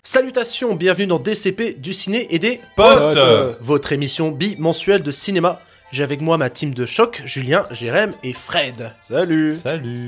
Salutations, bienvenue dans DCP du ciné et des Potes. Votre émission bimensuelle de cinéma. J'ai avec moi ma team de choc, Julien, Jérém et Fred. Salut.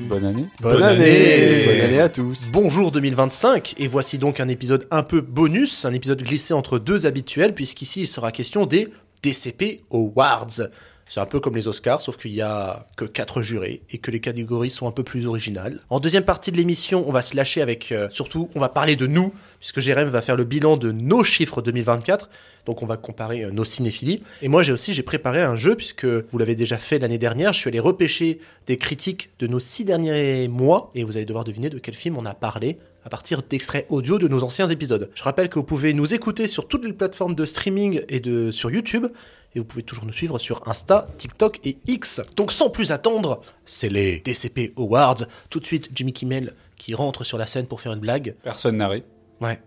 Bonne année. Bonne année à tous. Bonjour 2025, et voici donc un épisode un peu bonus, un épisode glissé entre deux habituels, puisqu'ici il sera question des DCP Awards. C'est un peu comme les Oscars, sauf qu'il y a que 4 jurés et que les catégories sont un peu plus originales. En deuxième partie de l'émission, on va se lâcher avec, surtout, on va parler de nous, puisque Jérém va faire le bilan de nos chiffres 2024. Donc on va comparer nos cinéphilies. Et moi j'ai préparé un jeu, puisque vous l'avez déjà fait l'année dernière. Je suis allé repêcher des critiques de nos 6 derniers mois, et vous allez devoir deviner de quel film on a parlé à partir d'extraits audio de nos anciens épisodes. Je rappelle que vous pouvez nous écouter sur toutes les plateformes de streaming et sur YouTube, et vous pouvez toujours nous suivre sur Insta, TikTok et X. Donc sans plus attendre, c'est les DCP Awards. Tout de suite, Jimmy Kimmel qui rentre sur la scène pour faire une blague. Personne n'arrive. Ouais.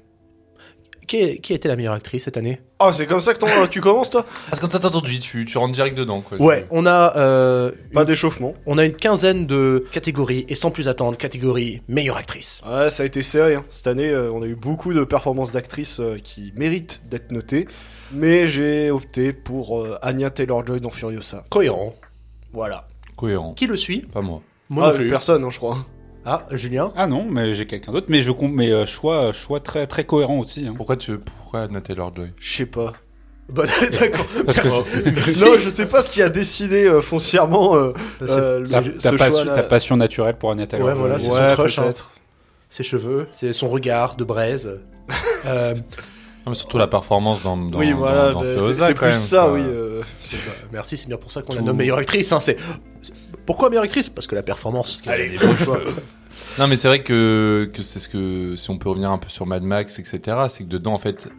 Qui a été la meilleure actrice cette année ? Ah, c'est comme ça que tu commences, toi ? Parce que t'as entendu, tu rentres direct dedans, quoi. Ouais, on a... Pas d'échauffement. On a une quinzaine de catégories, et sans plus attendre, catégorie meilleure actrice. Ouais, ça a été serré. Hein. Cette année, on a eu beaucoup de performances d'actrices qui méritent d'être notées. Mais j'ai opté pour Anya Taylor-Joy dans Furiosa. Cohérent. Voilà. Cohérent. Qui le suit ? Pas moi. Moi non plus. Personne, hein, je crois. Ah, Julien ? Ah non, mais j'ai quelqu'un d'autre. Mais choix très très cohérent aussi. Hein. Pourquoi Anya Taylor-Joy ? Je sais pas. Bah d'accord. Parce que Merci. Non, je sais pas ce qui a décidé foncièrement ta choix-là. passion naturelle pour Anya Taylor. Ouais, voilà, c'est son Ouais, crush. Hein. peut-être. Ses cheveux, c'est son regard de braise. Non, mais surtout la performance dans Oui, voilà, dans bah, Furiosa, c'est quand plus même, ça, quoi. oui. Merci, c'est bien pour ça qu'on la Tout- nomme meilleure actrice. Hein, Pourquoi meilleure actrice ? Parce que la performance. Allez, des bons choix. Non, mais c'est vrai que c'est ce que, si on peut revenir un peu sur Mad Max, etc., c'est que dedans, en fait,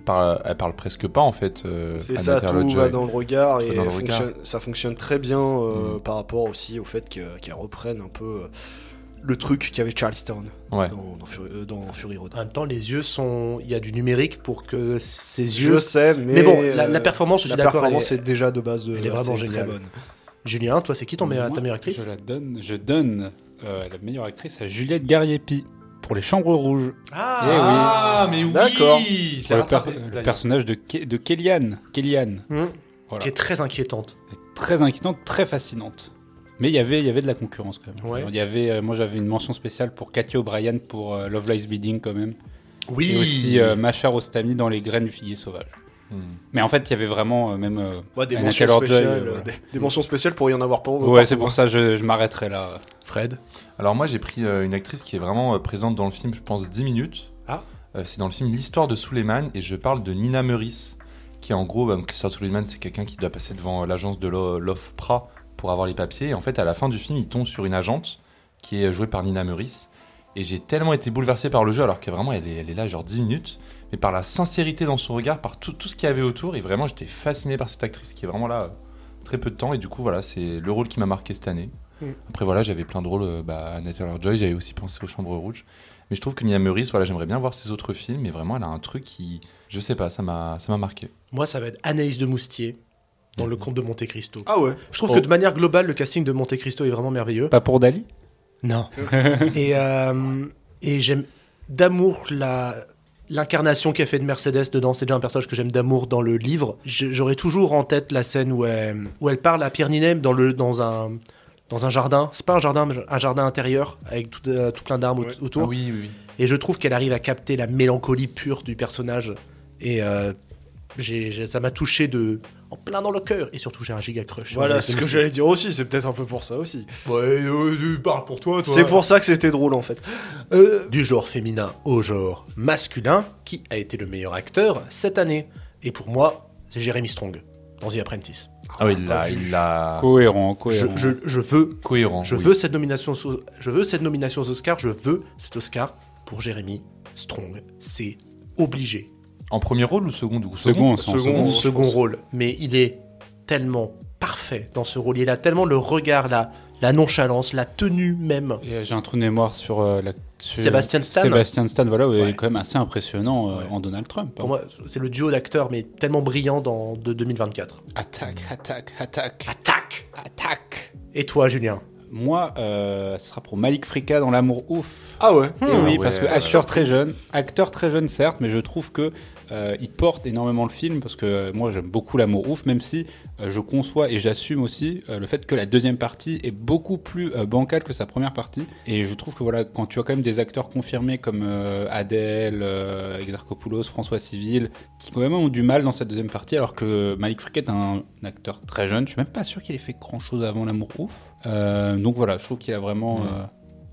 elle parle presque pas, en fait. C'est Anya ça, tout Taylor-Joy. va dans le regard et Dans le regard. ça fonctionne très bien par rapport aussi au fait qu'elle reprenne un peu le truc qu'avait Charlestown Ouais. dans Fury Road. En même temps, les yeux sont. Il y a du numérique pour que ses Je yeux. sais, Mais bon, la performance, je suis la d'accord. performance est déjà de base elle est vraiment assez géniale. très bonne. Julien, toi, c'est qui ta meilleure actrice ? Je donne la meilleure actrice à Juliette Gariepi pour Les Chambres Rouges. Ah, mais oui. D'accord. Je Pour l'ai le rattrapé. personnage de Kellyanne. Voilà. Qui est très inquiétante. Très inquiétante, très fascinante. Mais il y avait de la concurrence quand même. Ouais. Il y avait, moi j'avais une mention spéciale pour Katia O'Brien pour Love Lies Bleeding quand même. Oui. Et aussi Masha Rostami dans Les Graines du figuier sauvage. Mais en fait il y avait vraiment Ouais, des Anya mentions Taylor-Joy, spéciales, voilà. des mentions spéciales pour y en avoir pas. Ouais, c'est pour ça je m'arrêterai là. Fred. Alors moi j'ai pris une actrice qui est vraiment présente dans le film, je pense 10 minutes. Ah. C'est dans le film L'Histoire de Suleiman et je parle de Nina Meurice, qui est en gros, l'Histoire de Suleiman, c'est quelqu'un qui doit passer devant l'agence de l'OFPRA pour avoir les papiers. Et en fait à la fin du film il tombe sur une agente qui est jouée par Nina Meurice. Et j'ai tellement été bouleversé par le jeu, alors que vraiment elle est là genre 10 minutes, mais par la sincérité dans son regard, par tout ce qu'il y avait autour. Et vraiment j'étais fasciné par cette actrice qui est vraiment là très peu de temps. Et du coup voilà, c'est le rôle qui m'a marqué cette année. Après voilà, j'avais plein de rôles, Anya Taylor-Joy, j'avais aussi pensé aux Chambres Rouges. Mais je trouve que Nina Meurice, voilà, j'aimerais bien voir ses autres films, mais vraiment elle a un truc qui, je sais pas, ça m'a marqué. Moi, ça va être Anaïs de Moustier dans Le Comte de Monte Cristo. Ah ouais. Je trouve que de manière globale, le casting de Monte Cristo est vraiment merveilleux. Pas pour Dali ? Non. Et j'aime d'amour l'incarnation qu'a fait de Mercedes dedans. C'est déjà un personnage que j'aime d'amour dans le livre. J'aurai toujours en tête la scène où elle parle à Pierre Niney dans un jardin. C'est pas un jardin, mais un jardin intérieur avec tout plein d'arbres autour. Ah oui. Et je trouve qu'elle arrive à capter la mélancolie pure du personnage. Et ça m'a touché en plein dans le cœur. Et surtout, j'ai un giga crush. Voilà, c'est ce que j'allais dire aussi, c'est peut-être un peu pour ça aussi. Ouais, parle pour toi. C'est pour ça que c'était drôle en fait. Du genre féminin au genre masculin, qui a été le meilleur acteur cette année ? Et pour moi, c'est Jeremy Strong dans The Apprentice. Ah oui, il l'a Cohérent. Je veux cohérent. Je oui. veux cette nomination aux Oscars, je veux cet Oscar pour Jeremy Strong. C'est obligé. En premier rôle ou second du coup Second Rôle. Mais il est tellement parfait dans ce rôle. Il a tellement le regard, la nonchalance, la tenue même. Et j'ai un trou de mémoire sur Sébastien Stan. Sébastien Stan, voilà, il Ouais. est quand même assez impressionnant Ouais. en Donald Trump. Pour moi, c'est le duo d'acteurs, mais tellement brillant de 2024. Attaque. Attaque. Et toi, Julien ? Moi, ce sera pour Malik Frika dans L'amour ouf. Ah ouais. Et oui, ouais, parce que acteur très jeune certes, mais je trouve que il porte énormément le film parce que moi j'aime beaucoup L'amour ouf, même si je conçois et j'assume aussi le fait que la deuxième partie est beaucoup plus bancale que sa première partie. Et je trouve que voilà, quand tu as quand même des acteurs confirmés comme Adèle, Exarchopoulos, François Civil, qui quand même ont du mal dans cette deuxième partie, alors que Malik Frika est un acteur très jeune. Je suis même pas sûr qu'il ait fait grand chose avant L'amour ouf. Donc voilà, je trouve qu'il a vraiment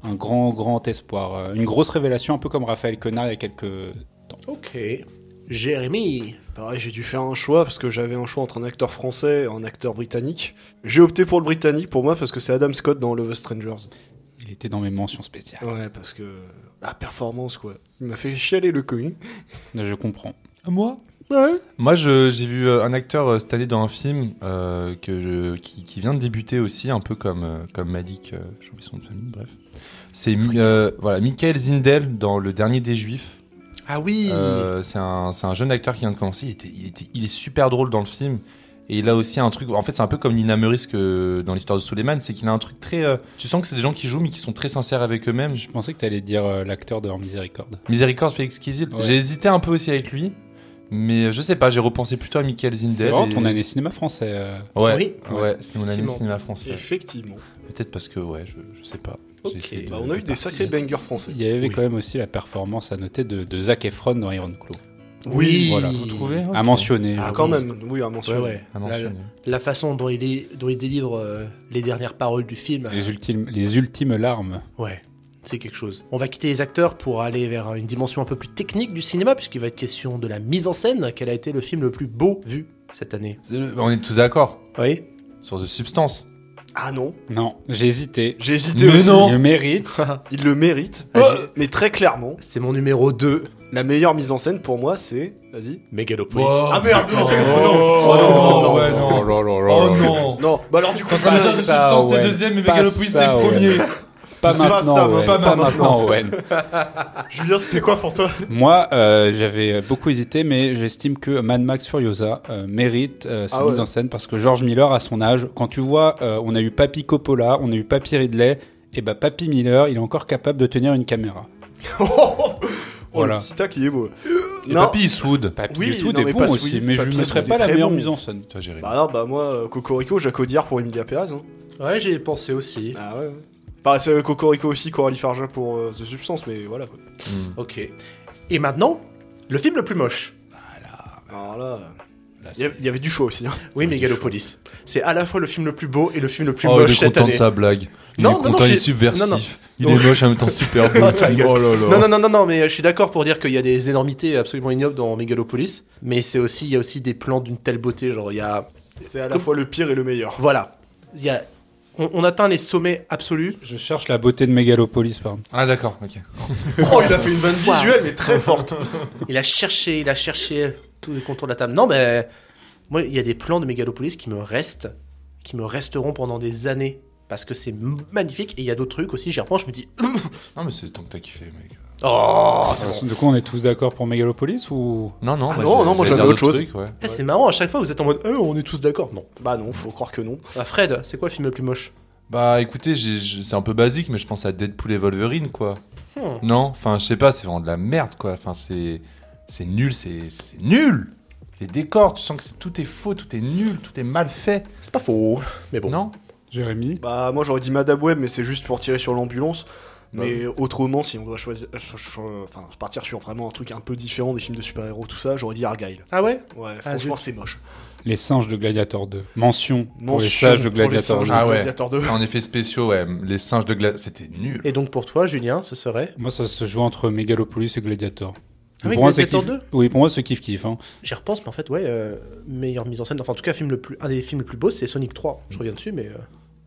un grand espoir. Une grosse révélation, un peu comme Raphaël Quenard il y a quelques temps. Ok. Jérémy. Pareil, j'ai dû faire un choix parce que j'avais un choix entre un acteur français et un acteur britannique. J'ai opté pour le britannique pour moi parce que c'est Adam Scott dans Love Strangers. Il était dans mes mentions spéciales. Ouais, parce que la performance, quoi. Il m'a fait chialer le cul. Je comprends. Moi Ouais. Moi, j'ai vu un acteur cette année dans un film qui vient de débuter aussi, un peu comme Malik, j'ai oublié son nom de famille, bref. C'est Michael Zindel dans Le Dernier des Juifs. Ah oui. C'est un jeune acteur qui vient de commencer. Il est super drôle dans le film. Et il a aussi un truc. En fait, c'est un peu comme Nina Meurice que dans l'histoire de Suleiman, c'est qu'il a un truc très. Tu sens que c'est des gens qui jouent, mais qui sont très sincères avec eux-mêmes. Je pensais que tu allais dire l'acteur de Miséricorde. Miséricorde, Félix Kizil. Ouais. J'ai hésité un peu aussi avec lui. Mais je sais pas, j'ai repensé plutôt à Michael Zindel. C'est vraiment ton année cinéma français. Ouais, Oui. ouais, c'est mon année Effectivement. cinéma français. Effectivement. Peut-être parce que, ouais, je sais pas. J'ai Ok. essayé de- Bah, on a eu des sacrés bangers français. Il y avait Oui. quand même aussi la performance à noter de Zac Efron dans Iron Claw. Oui. Voilà, Vous trouvez à mentionner. Ah, je Quand pense. même, oui, à mentionner. Ouais. à La, mentionner. la façon dont il délivre les dernières paroles du film. Les ultimes larmes. Ouais. C'est quelque chose. On va quitter les acteurs pour aller vers une dimension un peu plus technique du cinéma, puisqu'il va être question de la mise en scène. Quel a été le film le plus beau vu cette année? On est tous d'accord Oui. sur The Substance. Ah non, Non, j'ai hésité. j'ai hésité Mais aussi. non. Il le mérite. Il le mérite. Mais très clairement, C'est mon numéro 2, la meilleure mise en scène pour moi, c'est... Vas-y. Megalopolis. Ah merde, non. Oh non, ouais, non. Oh non. Non, bah alors du coup, Quand on Pas dit The ça, Substance, c'est Owen. deuxième, mais Pas Megalopolis, c'est ça, le premier. Pas C'est pas maintenant, ça, Owen. pas Pas maintenant. maintenant, Owen. Julien, c'était quoi pour toi? Moi, j'avais beaucoup hésité, mais j'estime que Mad Max Furiosa mérite sa Ah ouais. mise en scène parce que George Miller, à son âge, quand tu vois, on a eu Papy Coppola, on a eu Papy Ridley, et bah Papy Miller, il est encore capable de tenir une caméra. Oh, Voilà. le petit tac, il est beau. Et Papy Eastwood. Papy Oui, Eastwood non, est mais bon pas aussi, Sweet, mais je Papy ne mettrais Eastwood pas est la très meilleure bon. mise en scène. Toi, Jérémy. Bah non, bah moi, Cocorico, Jacques Audiard pour Emilia Pérez. Hein. Ouais, j'y ai pensé aussi. Ah ouais. Bah, c'est Cocorico aussi, Coralie Farja pour The Substance, mais voilà quoi. Ok. Et maintenant, le film le plus moche. Alors là, il y avait du choix aussi. Hein. Oui, Megalopolis. C'est à la fois le film le plus beau et le film le plus Oh, il moche est cette content année. de sa blague. Il Non, est non, content, non, il est je- subversif. non, non. Il est moche en même temps super beau. Oh, ta gueule. Oh là là. Non, mais je suis d'accord pour dire qu'il y a des énormités absolument ignobles dans Megalopolis, mais il y a aussi des plans d'une telle beauté, genre il y a... C'est à la fois le pire et le meilleur. Voilà. Il y a... on atteint les sommets absolus. Je cherche la beauté de Megalopolis, pardon. Ah d'accord, ok. Oh, il a fait une vanne visuelle, mais très forte. Il a cherché tous les contours de la table. Non, mais moi, il y a des plans de Megalopolis qui me resteront pendant des années. Parce que c'est magnifique. Et il y a d'autres trucs aussi, j'y repense, je me dis... Non mais c'est tant que t'as kiffé, mec. Oh, c'est bon. Du coup, on est tous d'accord pour Megalopolis ou Non, non, Ah bah, non, non, moi, j'allais j'avais dire autre d'autres chose. trucs, ouais. Eh, c'est marrant, à chaque fois vous êtes en mode on est tous d'accord. Non. Bah non, faut croire que non. Ah, Fred, c'est quoi le film le plus moche? Bah écoutez, c'est un peu basique, mais je pense à Deadpool et Wolverine, quoi. Hmm. Non, enfin je sais pas, c'est vraiment de la merde, quoi. Enfin c'est nul, c'est nul. Les décors, tu sens que tout est faux, tout est nul, tout est mal fait. C'est pas faux. Mais bon. Non. Jérémy? Bah moi j'aurais dit Madame Web, mais c'est juste pour tirer sur l'ambulance. Mais autrement, si on doit choisir, enfin partir sur vraiment un truc un peu différent des films de super-héros, tout ça, j'aurais dit Argyle. Ah ouais? Ouais, Ah, franchement zut. c'est moche. Les singes de Gladiator 2. Mention pour les Mention sages de pour les Gladiator singes 2. de Ah ouais. Gladiator 2. En effet spéciaux, ouais, les singes de glace, c'était nul. Et donc pour toi, Julien, ce serait? Moi, ça se joue entre Megalopolis et Gladiator. Ah oui, Pour moi, c'est Gladiator kiff- 2? Oui, pour moi, c'est kiff-kiff. Hein. J'y repense, mais en fait, ouais, meilleure mise en scène. Enfin, en tout cas, un des films les plus beaux, c'est Sonic 3. Je reviens dessus, mais.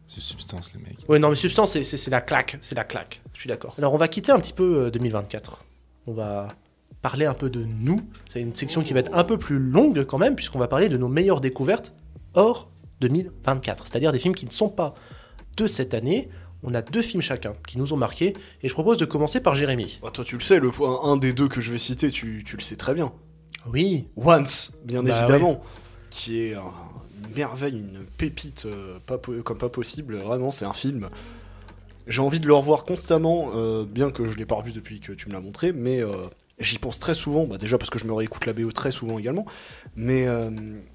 C'est substance, les mecs. Ouais, non, mais Substance, c'est la claque. C'est la claque. Je suis d'accord. Alors, on va quitter un petit peu 2024. On va parler un peu de nous. C'est une section qui va être un peu plus longue quand même, puisqu'on va parler de nos meilleures découvertes hors 2024. C'est-à-dire des films qui ne sont pas de cette année. On a 2 films chacun qui nous ont marqués. Et je propose de commencer par Jérémy. Bah, toi tu le sais, un des deux que je vais citer, tu le sais très bien. Oui. Once, bien Bah évidemment, qui est une merveille, une pépite comme pas possible. Vraiment, c'est un film. J'ai envie de le revoir constamment, bien que je l'ai pas revu depuis que tu me l'as montré, mais j'y pense très souvent, déjà parce que je me réécoute la BO très souvent également, mais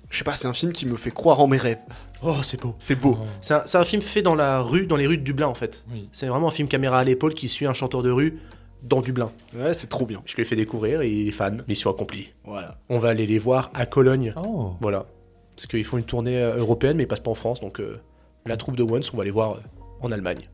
je sais pas, c'est un film qui me fait croire en mes rêves. Oh, c'est beau. C'est beau. C'est un film fait dans les rues de Dublin, en fait. Oui. C'est vraiment un film caméra à l'épaule qui suit un chanteur de rue dans Dublin. Ouais, c'est trop bien. Je lui ai fait découvrir et il est fan. Mission accomplie. Voilà. On va aller les voir à Cologne. Oh. Voilà. Parce qu'ils font une tournée européenne, mais ils passent pas en France. Donc la troupe de Once, on va les voir en Allemagne.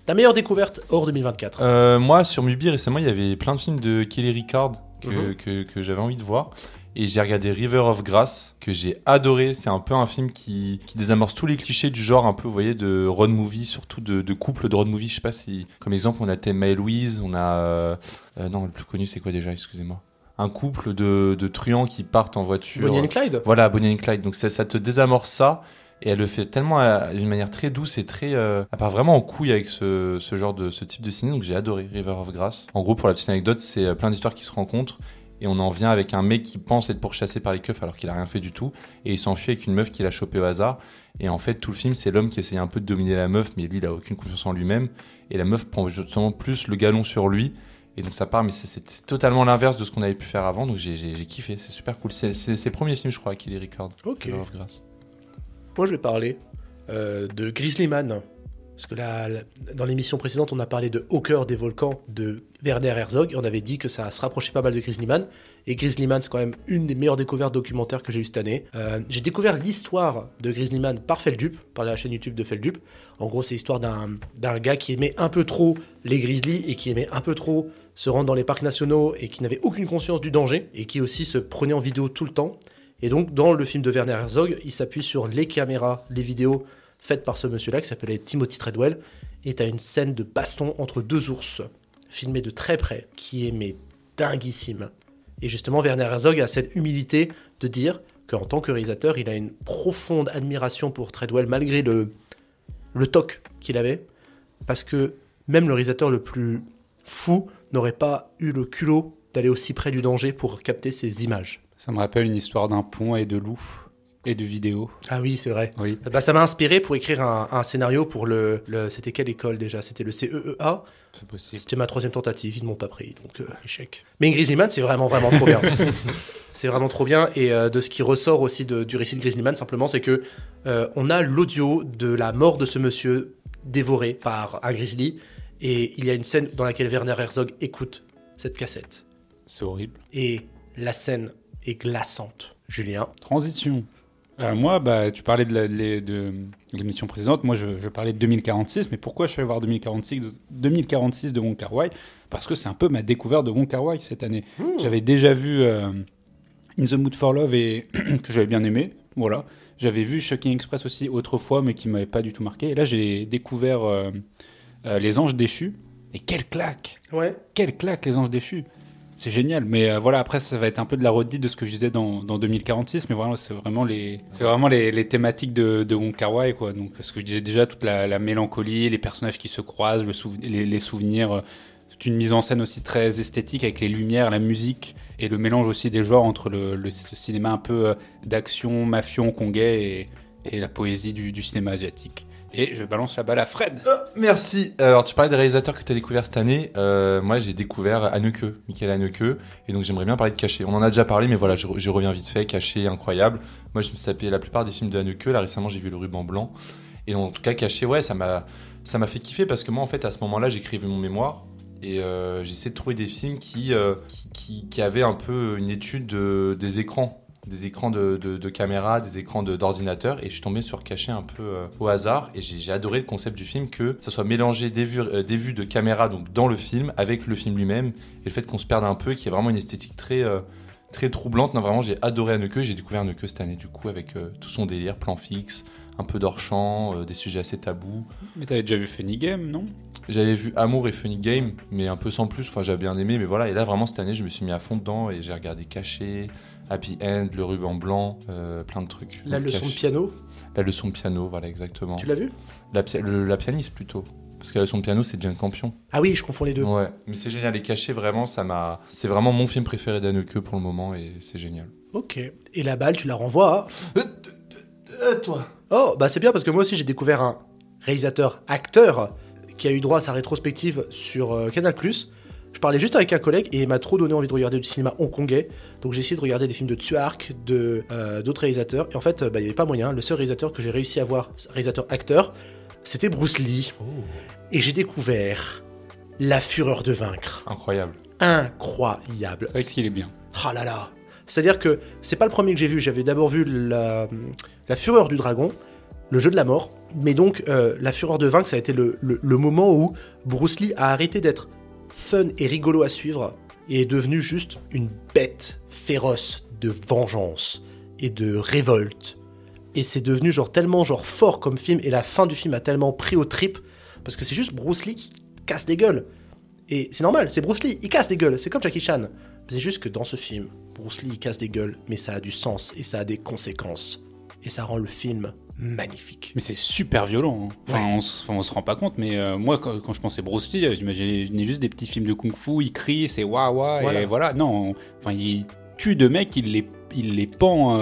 Ta meilleure découverte hors 2024? Moi, sur Mubi, récemment, il y avait plein de films de Kelly Rickard que j'avais envie de voir. Et j'ai regardé River of Grass, que j'ai adoré. C'est un peu un film qui désamorce tous les clichés du genre, un peu, vous voyez, de road movie, surtout de couple de road movie. Je sais pas si, comme exemple, on a Thelma et Louise, on a... non, le plus connu, c'est quoi déjà? Excusez-moi. Un couple de truands qui partent en voiture. Bonnie and Clyde? Voilà, Bonnie and Clyde. Donc ça te désamorce ça. Et elle le fait tellement d'une manière très douce et très... elle part vraiment en couille avec ce type de ciné. Donc j'ai adoré River of Grass. En gros, pour la petite anecdote, c'est plein d'histoires qui se rencontrent. Et on en vient avec un mec qui pense être pourchassé par les keufs alors qu'il a rien fait du tout. Et il s'enfuit avec une meuf qu'il a chopée au hasard. Et en fait, tout le film, c'est l'homme qui essaye un peu de dominer la meuf, mais lui, il a aucune confiance en lui-même. Et la meuf prend justement plus le galon sur lui. Et donc ça part, mais c'est totalement l'inverse de ce qu'on avait pu faire avant. Donc j'ai kiffé, c'est super cool. C'est le premier film, je crois, à Kelly Rickard. Ok. River of Grass. Moi, je vais parler de Grizzly Man. Parce que dans l'émission précédente, on a parlé de Au cœur des volcans de Werner Herzog. Et on avait dit que ça se rapprochait pas mal de Grizzly Man. Et Grizzly Man, c'est quand même une des meilleures découvertes documentaires que j'ai eues cette année. J'ai découvert l'histoire de Grizzly Man par Feldup, par la chaîne YouTube de Feldup. En gros, c'est l'histoire d'un gars qui aimait un peu trop les grizzlies et qui aimait un peu trop se rendre dans les parcs nationaux et qui n'avait aucune conscience du danger et qui aussi se prenait en vidéo tout le temps. Et donc, dans le film de Werner Herzog, il s'appuie sur les caméras, les vidéos faites par ce monsieur-là qui s'appelait Timothy Treadwell. Et t'as une scène de baston entre deux ours, filmée de très près, qui est mais dinguissime. Et justement, Werner Herzog a cette humilité de dire qu'en tant que réalisateur, il a une profonde admiration pour Treadwell, malgré le toc qu'il avait, parce que même le réalisateur le plus fou n'aurait pas eu le culot d'aller aussi près du danger pour capter ces images. Ça me rappelle une histoire d'un pont et de loups et de vidéos. Ah oui, c'est vrai. Oui. Ça m'a inspiré pour écrire un scénario pour c'était quelle école déjà? C'était le CEEA. C'est possible. C'était ma 3e tentative, ils ne m'ont pas pris, donc échec. Mais Grizzly Man, c'est vraiment trop bien. C'est vraiment trop bien, et de ce qui ressort aussi du récit de Grizzly Man, simplement, c'est que on a l'audio de la mort de ce monsieur dévoré par un grizzly, et il y a une scène dans laquelle Werner Herzog écoute cette cassette. C'est horrible. Et la scène est glaçante. Julien? Transition. Moi, tu parlais de l'émission précédente. Moi, je parlais de 2046. Mais pourquoi je suis allé voir 2046 de Wong Kar-wai? Parce que c'est un peu ma découverte de Wong Kar-wai cette année. J'avais déjà vu In the Mood for Love et que j'avais bien aimé. Voilà. J'avais vu Shocking Express aussi autrefois, mais qui m'avait pas du tout marqué. Et là, j'ai découvert Les Anges Déchus. Et quelle claque! Ouais. Quelle claque, Les Anges Déchus! C'est génial, mais voilà, après ça va être un peu de la redite de ce que je disais dans 2046, mais vraiment c'est vraiment les thématiques de Wong Kar-wai, quoi. Donc ce que je disais déjà, toute la mélancolie, les personnages qui se croisent, les souvenirs, toute une mise en scène aussi très esthétique avec les lumières, la musique et le mélange aussi des genres entre le cinéma un peu d'action, mafieux hongkongais et la poésie du cinéma asiatique. Et je balance la balle à Fred. Merci. Alors, tu parlais des réalisateurs que tu as découverts cette année. Moi, j'ai découvert Haneke, Michael Haneke. Et donc, j'aimerais bien parler de Caché. On en a déjà parlé, mais voilà, j'y reviens vite fait. Caché, incroyable. Moi, je me suis tapé la plupart des films de Haneke. Là, récemment, j'ai vu Le Ruban Blanc. Et en tout cas, Caché, ouais, ça m'a fait kiffer parce que moi, en fait, à ce moment-là, j'écrivais mon mémoire. Et j'essayais de trouver des films qui avaient un peu une étude des écrans de caméra, des écrans d'ordinateur, et je suis tombé sur Caché un peu au hasard, et j'ai adoré le concept du film, que ça soit mélangé des vues de caméra donc dans le film avec le film lui-même, et le fait qu'on se perde un peu, qu'il y ait vraiment une esthétique très troublante. Non, vraiment, j'ai adoré Haneke, j'ai découvert Haneke cette année du coup avec tout son délire, plan fixe, un peu d'hors-champ, des sujets assez tabous. Mais t'avais déjà vu Funny Game, non? J'avais vu Amour et Funny Game, mais un peu sans plus, enfin j'avais bien aimé, mais voilà, et là vraiment cette année je me suis mis à fond dedans, et j'ai regardé Caché, Happy End, Le Ruban Blanc, plein de trucs. La leçon de piano? La leçon de piano, voilà, exactement. Tu l'as vu? La pianiste plutôt. Parce que la leçon de piano, c'est Jane Campion. Ah oui, je confonds les deux. Ouais, mais c'est génial. Et Caché, vraiment, c'est vraiment mon film préféré d'Haneke pour le moment, et c'est génial. Ok. Et la balle, tu la renvoies à toi. Oh, bah c'est bien parce que moi aussi j'ai découvert un réalisateur-acteur qui a eu droit à sa rétrospective sur Canal+. Je parlais juste avec un collègue et il m'a trop donné envie de regarder du cinéma hongkongais. Donc j'ai essayé de regarder des films de Tsuark, d'autres réalisateurs. Et en fait, il n'y avait pas moyen. Le seul réalisateur que j'ai réussi à voir, réalisateur-acteur, c'était Bruce Lee. Et j'ai découvert La Fureur de Vaincre. Incroyable. Incroyable. C'est vrai qu'il est bien. Ah là là. C'est-à-dire que c'est pas le premier que j'ai vu. J'avais d'abord vu la Fureur du Dragon, le jeu de la mort. Mais donc, La Fureur de Vaincre, ça a été le moment où Bruce Lee a arrêté d'être fun et rigolo à suivre et est devenu juste une bête féroce de vengeance et de révolte. Et c'est devenu tellement fort comme film, et la fin du film a tellement pris aux tripes, parce que c'est juste Bruce Lee qui casse des gueules. Et c'est normal, c'est Bruce Lee, il casse des gueules, c'est comme Jackie Chan. C'est juste que dans ce film, Bruce Lee il casse des gueules, mais ça a du sens et ça a des conséquences. Et ça rend le film magnifique. Mais c'est super violent. Hein. Enfin, on se rend pas compte, mais moi, quand je pensais Bruce Lee, j'imaginais juste des petits films de kung-fu, il crie, c'est waouh, et voilà. Non, enfin, il tue deux mecs, il les pend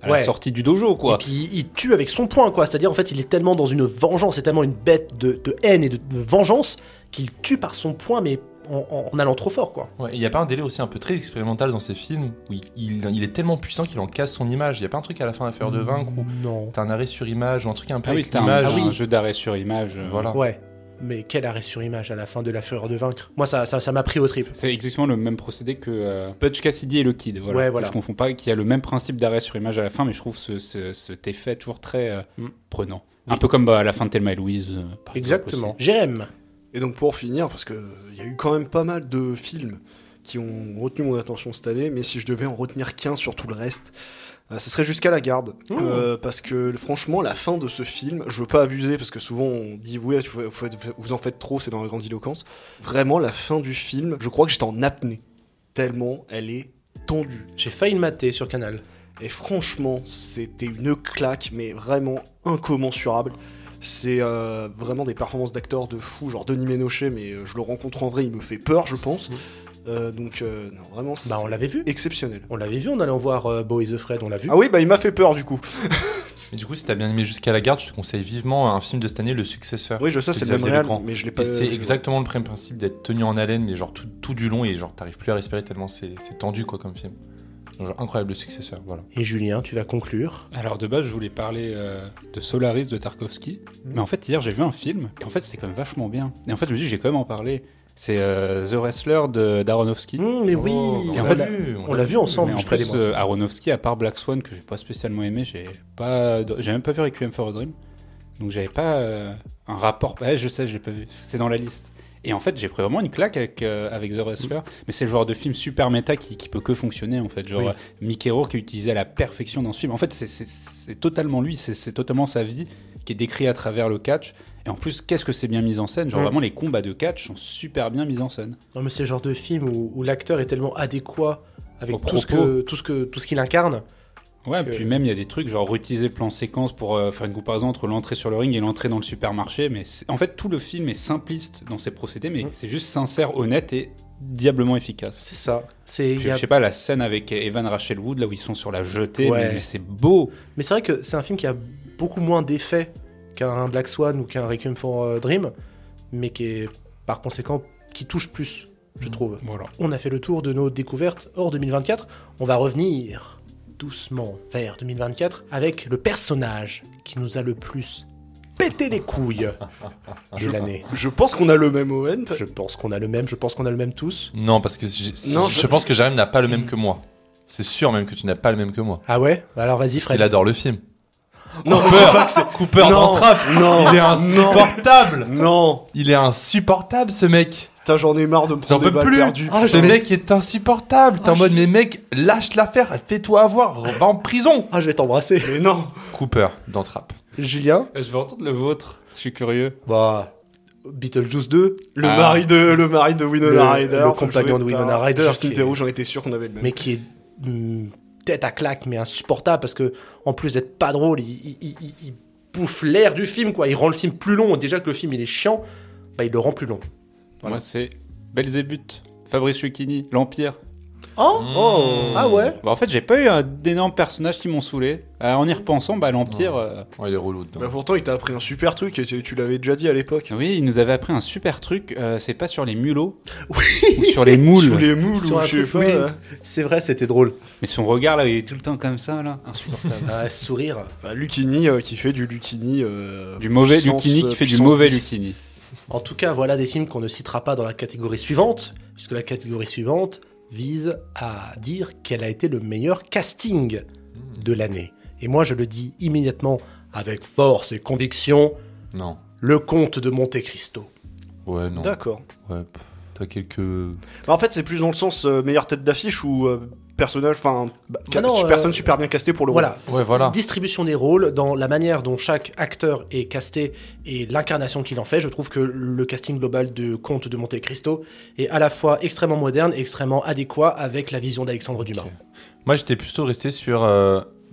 à la sortie du dojo, quoi. Et puis il tue avec son poing, quoi. C'est-à-dire, en fait, il est tellement dans une vengeance, c'est tellement une bête de haine et de vengeance qu'il tue par son poing, mais en allant trop fort, quoi. Ouais, il n'y a pas un délai aussi un peu très expérimental dans ces films où il est tellement puissant qu'il en casse son image. Il n'y a pas un truc à la fin à faire de vaincre où Non. t'as un arrêt sur image ou un truc un peu Ah oui, avec t'as l'image. un jeu d'arrêt sur image. Voilà. Ouais. Mais quel arrêt sur image à la fin de La Fureur de Vaincre. Moi, ça m'a pris au trip. C'est exactement le même procédé que Butch Cassidy et le Kid. Voilà. Ouais, voilà. Je confonds pas, qui a le même principe d'arrêt sur image à la fin, mais je trouve cet effet toujours très prenant. Oui. Un peu comme à la fin de Thelma et Louise. par Exactement. exemple Jérém. Et donc pour finir, parce qu'il y a eu quand même pas mal de films qui ont retenu mon attention cette année, mais si je devais en retenir qu'un sur tout le reste, ce serait Jusqu'à la garde. Parce que franchement, la fin de ce film, je veux pas abuser, parce que souvent on dit ouais, vous en faites trop, c'est dans la grandiloquence. Vraiment, la fin du film, je crois que j'étais en apnée, tellement elle est tendue. J'ai failli le mater sur Canal. Et franchement, c'était une claque, mais vraiment incommensurable. C'est vraiment des performances d'acteurs de fou, genre Denis Ménochet, mais je le rencontre en vrai, il me fait peur, je pense. Donc, non, vraiment, c'est Bah, on l'avait vu. exceptionnel. On l'avait vu en allant voir Beau et the Fred, on l'a vu. Ah oui, bah il m'a fait peur du coup. Mais du coup, si t'as bien aimé Jusqu'à la garde, je te conseille vivement un film de cette année, Le Successeur. Oui, je sais, de c'est le même Xavier réel, Legrand. mais je l'ai pas Et c'est vu. exactement le même principe d'être tenu en haleine, mais genre tout du long, et genre t'arrives plus à respirer tellement c'est tendu, quoi, comme film. Genre incroyable, Le Successeur, voilà. Et Julien, tu vas conclure. Alors de base, je voulais parler de Solaris de Tarkovsky, mais en fait hier j'ai vu un film et en fait c'était quand même vachement bien. Et en fait je me dis j'ai quand même en parler. C'est The Wrestler d'Aronofsky. Mais oui, Et en on fait, l'a vu ensemble, Mais en Fred et plus, moi. Aronofsky, à part Black Swan que j'ai pas spécialement aimé, j'ai même pas vu Requiem for a Dream, donc j'avais pas un rapport. Ouais, je sais, j'ai pas vu. C'est dans la liste. Et en fait, j'ai pris vraiment une claque avec The Wrestler. Mais c'est le genre de film super méta qui peut que fonctionner, en fait. Genre, Oui. Mickey Rourke est utilisé à la perfection dans ce film. En fait, c'est totalement lui, c'est totalement sa vie qui est décrite à travers le catch. Et en plus, qu'est-ce que c'est bien mis en scène. Genre, vraiment, les combats de catch sont super bien mis en scène. Non, mais c'est le genre de film où l'acteur est tellement adéquat avec Au tout propos. ce qu'il incarne. Ouais, Que- puis même, il y a des trucs, genre utiliser le plan séquence pour faire une comparaison entre l'entrée sur le ring et l'entrée dans le supermarché. Mais en fait, tout le film est simpliste dans ses procédés, mais c'est juste sincère, honnête et diablement efficace. C'est ça. C'est, Puis, il y a- je sais pas, la scène avec Evan Rachel Wood, là où ils sont sur la jetée, Ouais. mais c'est beau. Mais c'est vrai que c'est un film qui a beaucoup moins d'effets qu'un Black Swan ou qu'un Requiem for a Dream, mais qui est, par conséquent, qui touche plus, je trouve. Voilà. On a fait le tour de nos découvertes hors 2024. On va revenir doucement vers 2024 avec le personnage qui nous a le plus pété les couilles de l'année. Je pense qu'on a le même Owen. Je pense qu'on a le même tous. Non, parce que Non, je pense que Jérémy n'a pas le même que moi. C'est sûr même que tu n'as pas le même que moi. Ah ouais. Alors vas-y, Fred. Il adore le film. Non, mais dis pas que c'est Cooper Non, d'Entrap. non, Il est insupportable. Non, Il est insupportable, ce mec. putain, j'en ai marre de me J'en prendre des peux balles plus. perdues. Ah, Ce je vais- mec est insupportable. T'es en mode, mais mec, lâche l'affaire. Fais-toi avoir. Va en prison. Ah, je vais t'embrasser. Mais non. Cooper d'Entrap. Julien. Je vais entendre le vôtre, je suis curieux. Bah, Beetlejuice 2, Le Ah. mari de Winona Ryder. le compagnon de Winona Ryder, Justin qui est- Theroux, j'en étais sûr qu'on avait le même. mais qui est tête à claque, mais insupportable, parce que en plus d'être pas drôle, il bouffe l'air du film, quoi. Il rend le film plus long. Déjà que le film il est chiant, bah il le rend plus long. Voilà. Moi, c'est Belzébuth, Fabrice Lucchini, L'Empire. Oh, Ah ouais. Bah, en fait, j'ai pas eu d'énormes personnages qui m'ont saoulé. En y repensant, l'Empire... Ouais, il est relou dedans. Bah pourtant, il t'a appris un super truc et tu l'avais déjà dit à l'époque. Oui, il nous avait appris un super truc. C'est pas sur les mulots ou sur les moules. Sous les moules Sur ou un je sais truc, pas. oui. C'est vrai, c'était drôle. Mais son regard, là, il est tout le temps comme ça, là. Insupportable. Sourire. Bah, Lucchini qui fait du Lucchini. Du mauvais puissance, Lucchini qui fait du puissance mauvais 10. Lucchini. En tout cas, voilà des films qu'on ne citera pas dans la catégorie suivante, puisque la catégorie suivante vise à dire quel a été le meilleur casting de l'année. Et moi, je le dis immédiatement, avec force et conviction, Non. Le Comte de Monte Cristo. Ouais, non. D'accord. Ouais, t'as quelques. Bah, en fait, c'est plus dans le sens meilleure tête d'affiche ou personnage, enfin, personne super bien castée pour le rôle. Voilà. Ouais, voilà. Distribution des rôles, dans la manière dont chaque acteur est casté et l'incarnation qu'il en fait, je trouve que le casting global de Comte de Monte Cristo est à la fois extrêmement moderne et extrêmement adéquat avec la vision d'Alexandre Dumas. Ok. Moi, j'étais plutôt resté sur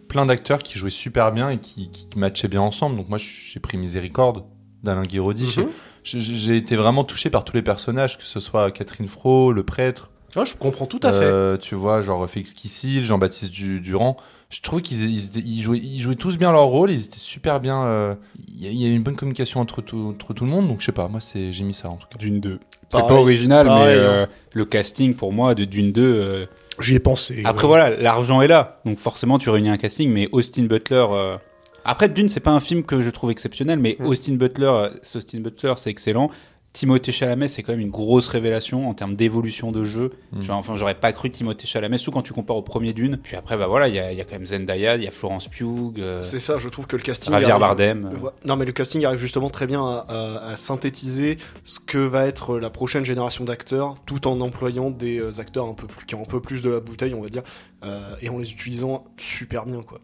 plein d'acteurs qui jouaient super bien et qui matchaient bien ensemble. Donc moi, j'ai pris Miséricorde d'Alain Guiraudy. Mhm. J'ai été vraiment touché par tous les personnages, que ce soit Catherine Fro, le prêtre. Ah, je comprends tout à fait. Tu vois, genre Félix Kissel, Jean-Baptiste Durand. Je trouvais qu'ils jouaient tous bien leur rôle. Ils étaient super bien. Il y a une bonne communication entre tout le monde. Donc je sais pas, moi j'ai mis ça en tout cas. Dune 2. C'est Pareil, pas original, pareil, mais le casting pour moi de Dune 2. J'y ai pensé. Après voilà, l'argent est là, donc forcément tu réunis un casting, mais Austin Butler. Après Dune, c'est pas un film que je trouve exceptionnel, mais Austin Butler, c'est excellent. Timothée Chalamet, c'est quand même une grosse révélation en termes d'évolution de jeu. J'aurais pas cru Timothée Chalamet, surtout quand tu compares au premier Dune. Puis après, il y a quand même Zendaya, il y a Florence Pugh, C'est ça, je trouve que le casting. Javier arrive- Bardem. Non, mais le casting arrive justement très bien à synthétiser ce que va être la prochaine génération d'acteurs, tout en employant des acteurs qui ont un peu plus de la bouteille, on va dire, et en les utilisant super bien, quoi.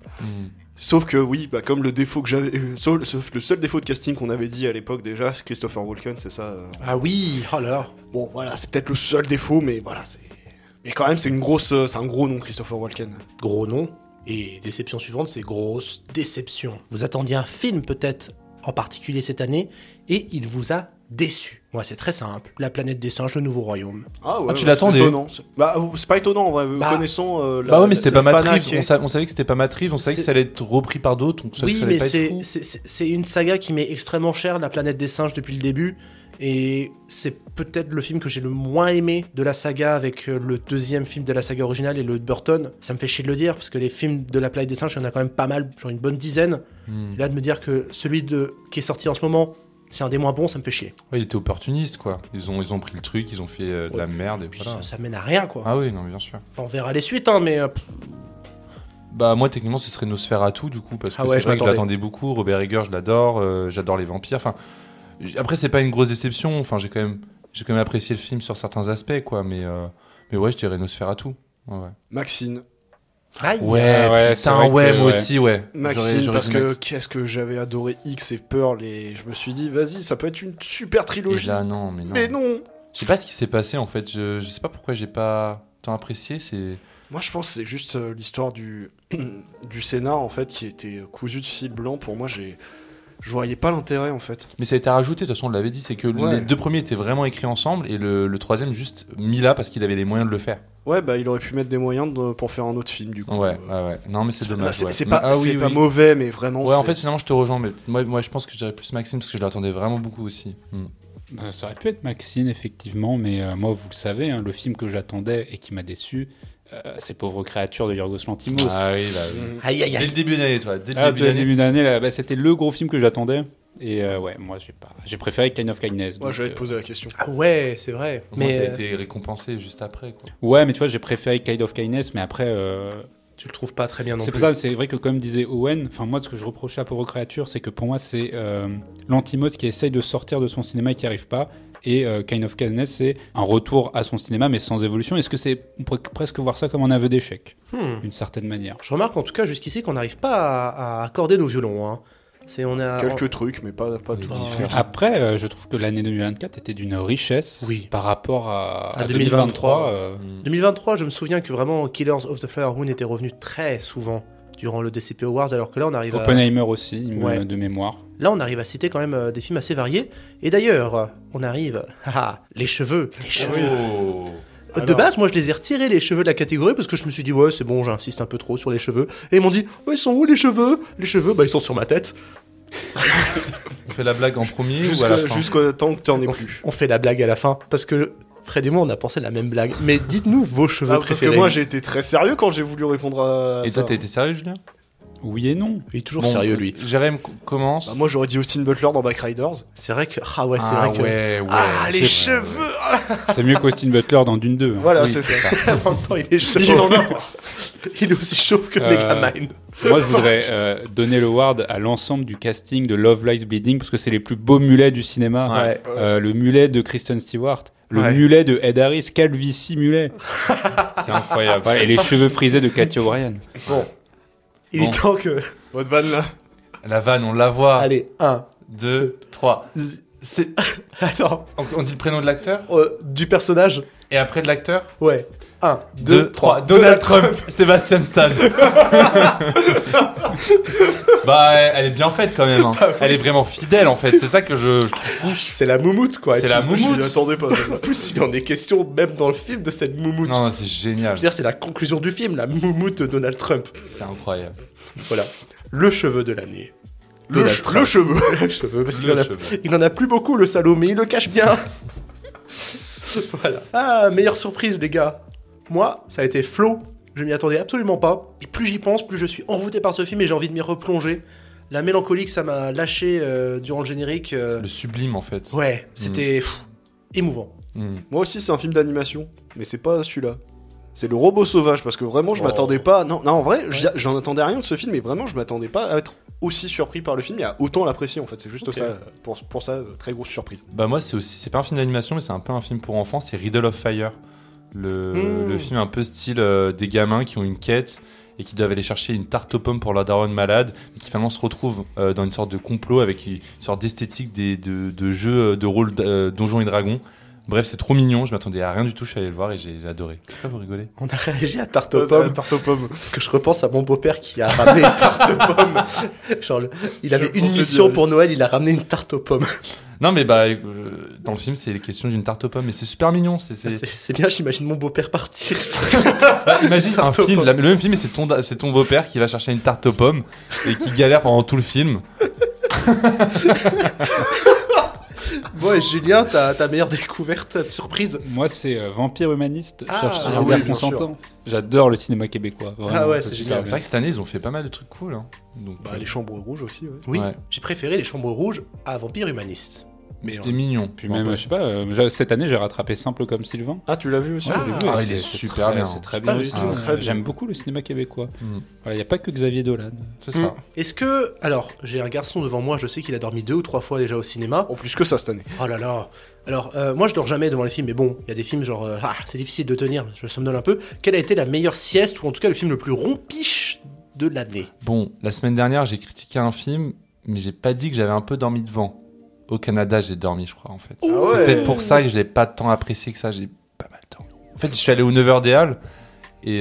Sauf que oui, comme le défaut que j'avais, sauf le seul défaut de casting qu'on avait dit à l'époque déjà, c'est Christopher Walken, c'est ça. Ah oui, oh là là. Bon, voilà, c'est peut-être le seul défaut, mais voilà, mais quand même, c'est un gros nom, Christopher Walken. Gros nom. Et déception suivante, c'est grosse déception. Vous attendiez un film peut-être en particulier cette année, et il vous a déçu. Moi, c'est très simple. La planète des singes, le nouveau royaume. Ah ouais, Ah, tu l'attendais. c'est étonnant. C'est pas étonnant, en vrai, connaissant Bah ouais, mais c'était pas Matt Matt Reeves. On savait que c'était pas Matt Reeves. On savait que C'est- ça allait être repris par d'autres. Donc ça Oui, allait mais pas être fou. c'est une saga qui m'est extrêmement chère, La planète des singes, depuis le début. Et c'est peut-être le film que j'ai le moins aimé de la saga, avec le deuxième film de la saga originale et le de Burton. Ça me fait chier de le dire, parce que les films de La planète des singes, il y en a quand même pas mal, genre une bonne dizaine. Et là, de me dire que celui qui est sorti en ce moment, c'est un des moins bons, ça me fait chier. Ouais, il était opportuniste, quoi. Ils ont pris le truc, ils ont fait de la merde et Puis voilà. ça mène à rien, quoi. Ah oui, non, bien sûr. Enfin, on verra les suites, hein, mais... Bah moi techniquement ce serait Nosferatu du coup parce que Ah ouais, c'est je vrai que je m'attendais. l'attendais beaucoup. Robert Eggers, je l'adore. J'adore les vampires. Enfin après c'est pas une grosse déception. Enfin j'ai quand même apprécié le film sur certains aspects quoi. Mais ouais je dirais Nosferatu. Ouais. Maxine. Aïe. Ouais, c'est vrai ouais que, moi ouais. aussi ouais. Maxine, J'aurais parce dit que Max. qu'est-ce que j'avais adoré X et Pearl, et je me suis dit, vas-y, ça peut être une super Et trilogie. là non mais non. Mais non. Je sais pas ce qui s'est passé en fait. Je sais pas pourquoi j'ai pas tant apprécié. C'est Moi, je pense que c'est juste l'histoire du scénar, en fait, qui était cousu de fil blanc. Pour moi, je voyais pas l'intérêt, en fait. mais ça a été rajouté de toute façon on l'avait dit c'est que Ouais. les deux premiers étaient vraiment écrits ensemble et le troisième juste mis là parce qu'il avait les moyens de le faire. Ouais, il aurait pu mettre des moyens pour faire un autre film, du coup. Ouais. Non mais c'est dommage. C'est ouais. c'est pas, Ah oui, c'est pas oui. mauvais, mais vraiment. Ouais, en c'est- fait, finalement, je te rejoins, mais moi je pense que je dirais plus Maxime parce que je l'attendais vraiment beaucoup aussi. Ça aurait pu être Maxine, effectivement, mais moi, vous le savez, hein, le film que j'attendais et qui m'a déçu, c'est Pauvres créatures de Yorgos Lanthimos. Ah oui, bah oui. Mhm. Aïe, aïe, Dès aïe. le début d'année, toi. Dès le Ah, début depuis le d'année. début d'année, là, c'était le gros film que j'attendais. Et ouais, moi, j'ai préféré Kind of Kindness. Moi, donc, j'allais te poser la question. Ah ouais, c'est vrai. Au moins, Mais t'as été récompensé juste après, quoi. Ouais, mais tu vois, j'ai préféré Kind of Kindness, mais après, tu le trouves pas très bien non c'est plus. pour ça, c'est vrai que comme disait Owen, enfin moi, ce que je reprochais à Pauvres créatures, c'est que pour moi, c'est Lanthimos qui essaye de sortir de son cinéma et qui n'y arrive pas. Et Kind of Kindness, c'est un retour à son cinéma, mais sans évolution. Est-ce que on pourrait presque voir ça comme un aveu d'échec, d'une certaine manière. Je remarque en tout cas jusqu'ici qu'on n'arrive pas à accorder nos violons. Hein. Quelques trucs, mais pas tout. différents. Après, je trouve que l'année 2024 était d'une richesse Oui. par rapport à 2023. 2023. 2023, je me souviens que vraiment Killers of the Flower Moon était revenu très souvent durant le DCP Awards, alors que là on arrive à... Oppenheimer aussi, Ouais. de mémoire. Là, on arrive à citer quand même des films assez variés. Et d'ailleurs, on arrive... les cheveux. Les cheveux. Oh. De Alors. base, moi, je les ai retirés les cheveux de la catégorie parce que je me suis dit, ouais, c'est bon, j'insiste un peu trop sur les cheveux. Et ils m'ont dit, ouais, ils sont où les cheveux? Les cheveux, bah, ils sont sur ma tête. On fait la blague en premier ou à la fin Jusqu'au temps que tu en aies plus. On fait la blague à la fin parce que Fred et moi, on a pensé la même blague. Mais dites-nous vos cheveux Parce que préférés. moi, j'ai été très sérieux quand j'ai voulu répondre à Et ça. toi, t'as été sérieux, Julien? Oui et non. Il est toujours Bon, sérieux, lui. Jérém commence. Bah, moi, j'aurais dit Austin Butler dans Backriders. C'est vrai que. Ah ouais, c'est Ah vrai que. ouais, ouais. Ah, les c'est cheveux vrai, C'est mieux qu'Austin Butler dans Dune 2. hein. Voilà, Oui, c'est c'est ça. En même temps, il est chaud. Il en a pas. Il est aussi chaud que Euh, Megamind. Moi, je voudrais donner le award à l'ensemble du casting de Love Lies Bleeding parce que c'est les plus beaux mulets du cinéma. Ouais. Le mulet de Kristen Stewart, le Ouais. mulet de Ed Harris, Calvici mulet. C'est incroyable. Ouais, et les cheveux frisés de Cathy O'Brien. Bon. Il Bon. est temps que. Votre vanne là. La vanne, on la voit. Allez, 1. 2, 3. C'est... Attends. On dit le prénom de l'acteur Du personnage. et après de l'acteur. Ouais. 1, 2, 3. Donald Trump. Sébastien Stan. Bah, elle est bien faite quand même. Hein. Elle est vraiment fidèle en fait. C'est ça que je trouve fou. C'est la moumoute, quoi. C'est Et la puis, Je moumoute. m'y attendais pas. En plus, il en est question, même dans le film, de cette moumoute. Non, c'est génial. Je veux dire, c'est la conclusion du film, la moumoute de Donald Trump. C'est incroyable. Voilà. Le cheveu de l'année. Le Donald Trump. cheveu. Le cheveu, parce qu'il Le en a, cheveu. il en a plus beaucoup, le salaud, mais il le cache bien. Voilà. Ah, meilleure surprise, les gars. Moi, ça a été Flo. Je m'y attendais absolument pas. Et plus j'y pense, plus je suis envoûté par ce film et j'ai envie de m'y replonger. La mélancolie que ça m'a lâché durant le générique. Le sublime en fait. Ouais, c'était émouvant. Mm. Moi aussi, c'est un film d'animation, mais c'est pas celui-là. C'est le robot sauvage, parce que vraiment, je Oh. m'attendais pas. Non, en vrai, Ouais. j'en attendais rien de ce film, et vraiment, je m'attendais pas à être aussi surpris par le film et à autant l'apprécier en fait. C'est juste Ok. ça, pour ça, très grosse surprise. Bah moi c'est pas un film d'animation mais c'est un peu un film pour enfants, c'est Riddle of Fire. Le film un peu style des gamins qui ont une quête et qui doivent aller chercher une tarte aux pommes pour leur daronne malade et qui finalement se retrouvent dans une sorte de complot avec une sorte d'esthétique de jeux de rôle Donjons et Dragons. Bref, c'est trop mignon, je m'attendais à rien du tout, je suis allé le voir et j'ai adoré. Pourquoi vous rigolez? On a réagi à tarte aux pommes. Tarte aux pommes. Parce que je repense à mon beau-père qui a ramené une tarte aux pommes. Genre, il avait Je une pensais mission direct. pour Noël, il a ramené une tarte aux pommes. Non mais bah dans le film c'est les questions d'une tarte aux pommes et c'est super mignon. C'est bien, j'imagine mon beau-père partir. Bah, imagine un Tarte aux film, pommes. le même film et c'est ton beau-père qui va chercher une tarte aux pommes et qui galère pendant tout le film. Bon, et Julien, ta meilleure découverte, surprise. Moi, c'est Vampire Humaniste, Ah, cherche ah suicidaire oui, bien consentant. J'adore le cinéma québécois. Vraiment, Ah ouais, c'est super génial. bien. C'est vrai que cette année ils ont fait pas mal de trucs cool. Hein. Donc, Bah, les chambres rouges aussi, ouais. Oui, Ouais. j'ai préféré les chambres rouges à Vampire Humaniste. Mais c'était mignon. Puis même, je sais pas, cette année, j'ai rattrapé Simple comme Sylvain. Ah, tu l'as vu aussi Ouais, Ah, j'ai vu, ah, et il est c'est super très- bien. C'est très J'ai pas bien vu aussi. ça. Très bien. J'aime beaucoup le cinéma québécois. Mm. Il n'y a pas que Xavier Dolan. C'est ça. Est-ce que. Alors, j'ai un garçon devant moi, je sais qu'il a dormi 2 ou 3 fois déjà au cinéma. En plus que ça cette année. Oh là là. Alors, moi je dors jamais devant les films, mais bon, il y a des films genre. C'est difficile de tenir, je somnole un peu. Quelle a été la meilleure sieste, ou en tout cas le film le plus rompiche de l'année? Bon, la semaine dernière, j'ai critiqué un film, mais j'ai pas dit que j'avais un peu dormi devant. Au Canada, j'ai dormi, je crois, en fait. Ah C'est ouais. peut-être pour ça que je l'ai pas tant apprécié que ça, j'ai pas mal dormi. En fait, je suis allé au 9h des Halles et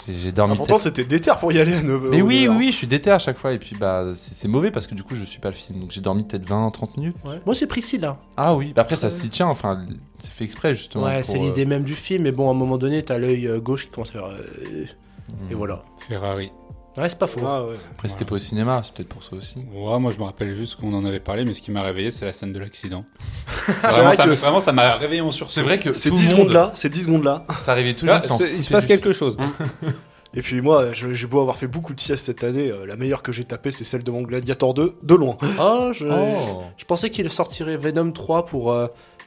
j'ai dormi. Pourtant, peut-être- c'était déter pour y aller à 9h. Mais oui, je suis déter à chaque fois. Et puis, bah, c'est mauvais parce que du coup, je suis pas le film. Donc, j'ai dormi peut-être 20-30 minutes. Moi c'est Priscilla. Ah oui, bah, après, ça s'y tient. Enfin, c'est fait exprès, justement. Ouais, pour, c'est l'idée même du film, mais bon, à un moment donné, t'as l'œil gauche qui commence à faire. Et voilà. Ferrari. Ouais, c'est pas faux. Ah ouais. Après, c'était pas au cinéma, c'est peut-être pour ça aussi. Ouais, moi, je me rappelle juste qu'on en avait parlé, mais ce qui m'a réveillé, c'est la scène de l'accident. vrai que- Vraiment, ça m'a réveillé en sursaut. C'est vrai que Ces tout 10 le monde, secondes-là, ces 10 secondes-là. ça arrivait toujours. Ah, il se passe quelque chose. Et puis moi, j'ai beau avoir fait beaucoup de siestes cette année, la meilleure que j'ai tapée, c'est celle devant Gladiator 2, de loin. Oh, Oh. je pensais qu'il sortirait Venom 3 pour.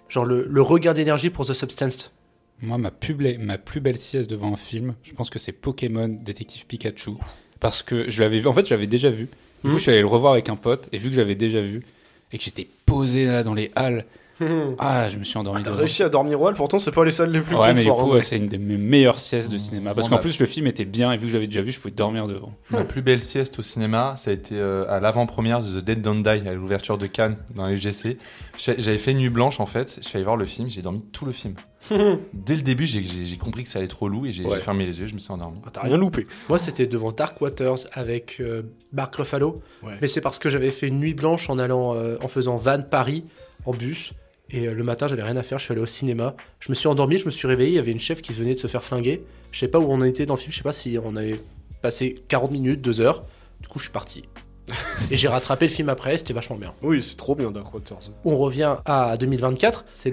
Genre le regain d'énergie pour The Substance. Moi, ma plus belle sieste devant un film, je pense que c'est Pokémon Détective Pikachu. Parce que je l'avais vu, en fait, je l'avais déjà vu. Du coup, je suis allé le revoir avec un pote, et vu que j'avais déjà vu, et que j'étais posé là dans les halles, je me suis endormi T'as devant. réussi à dormir au hall, pourtant c'est pas les salles les plus Ouais, mais du confort, coup, hein. ouais, c'est une de mes meilleures siestes de cinéma. Parce Moi, qu'en plus, le film était bien, et vu que j'avais déjà vu, je pouvais dormir devant. Ma plus belle sieste au cinéma, ça a été à l'avant-première de The Dead Don't Die, à l'ouverture de Cannes, dans les FGC. J'avais fait une nuit blanche, en fait. Je suis allé voir le film, j'ai dormi tout le film. Dès le début, j'ai compris que ça allait trop lourd et j'ai Ouais. fermé les yeux, je me suis endormi. Ah, t'as rien loupé. Moi, c'était devant Dark Waters avec Mark Ruffalo. Ouais. Mais c'est parce que j'avais fait une nuit blanche en allant, en faisant Vannes Paris en bus. Et le matin, j'avais rien à faire, je suis allé au cinéma. Je me suis endormi, je me suis réveillé, il y avait une chef qui venait de se faire flinguer. Je sais pas où on était dans le film, je sais pas si on avait passé 40 minutes, 2 heures. Du coup, je suis parti. Et j'ai rattrapé le film après, c'était vachement bien. Oui, c'est trop bien Dark Waters. On revient à 2024, c'est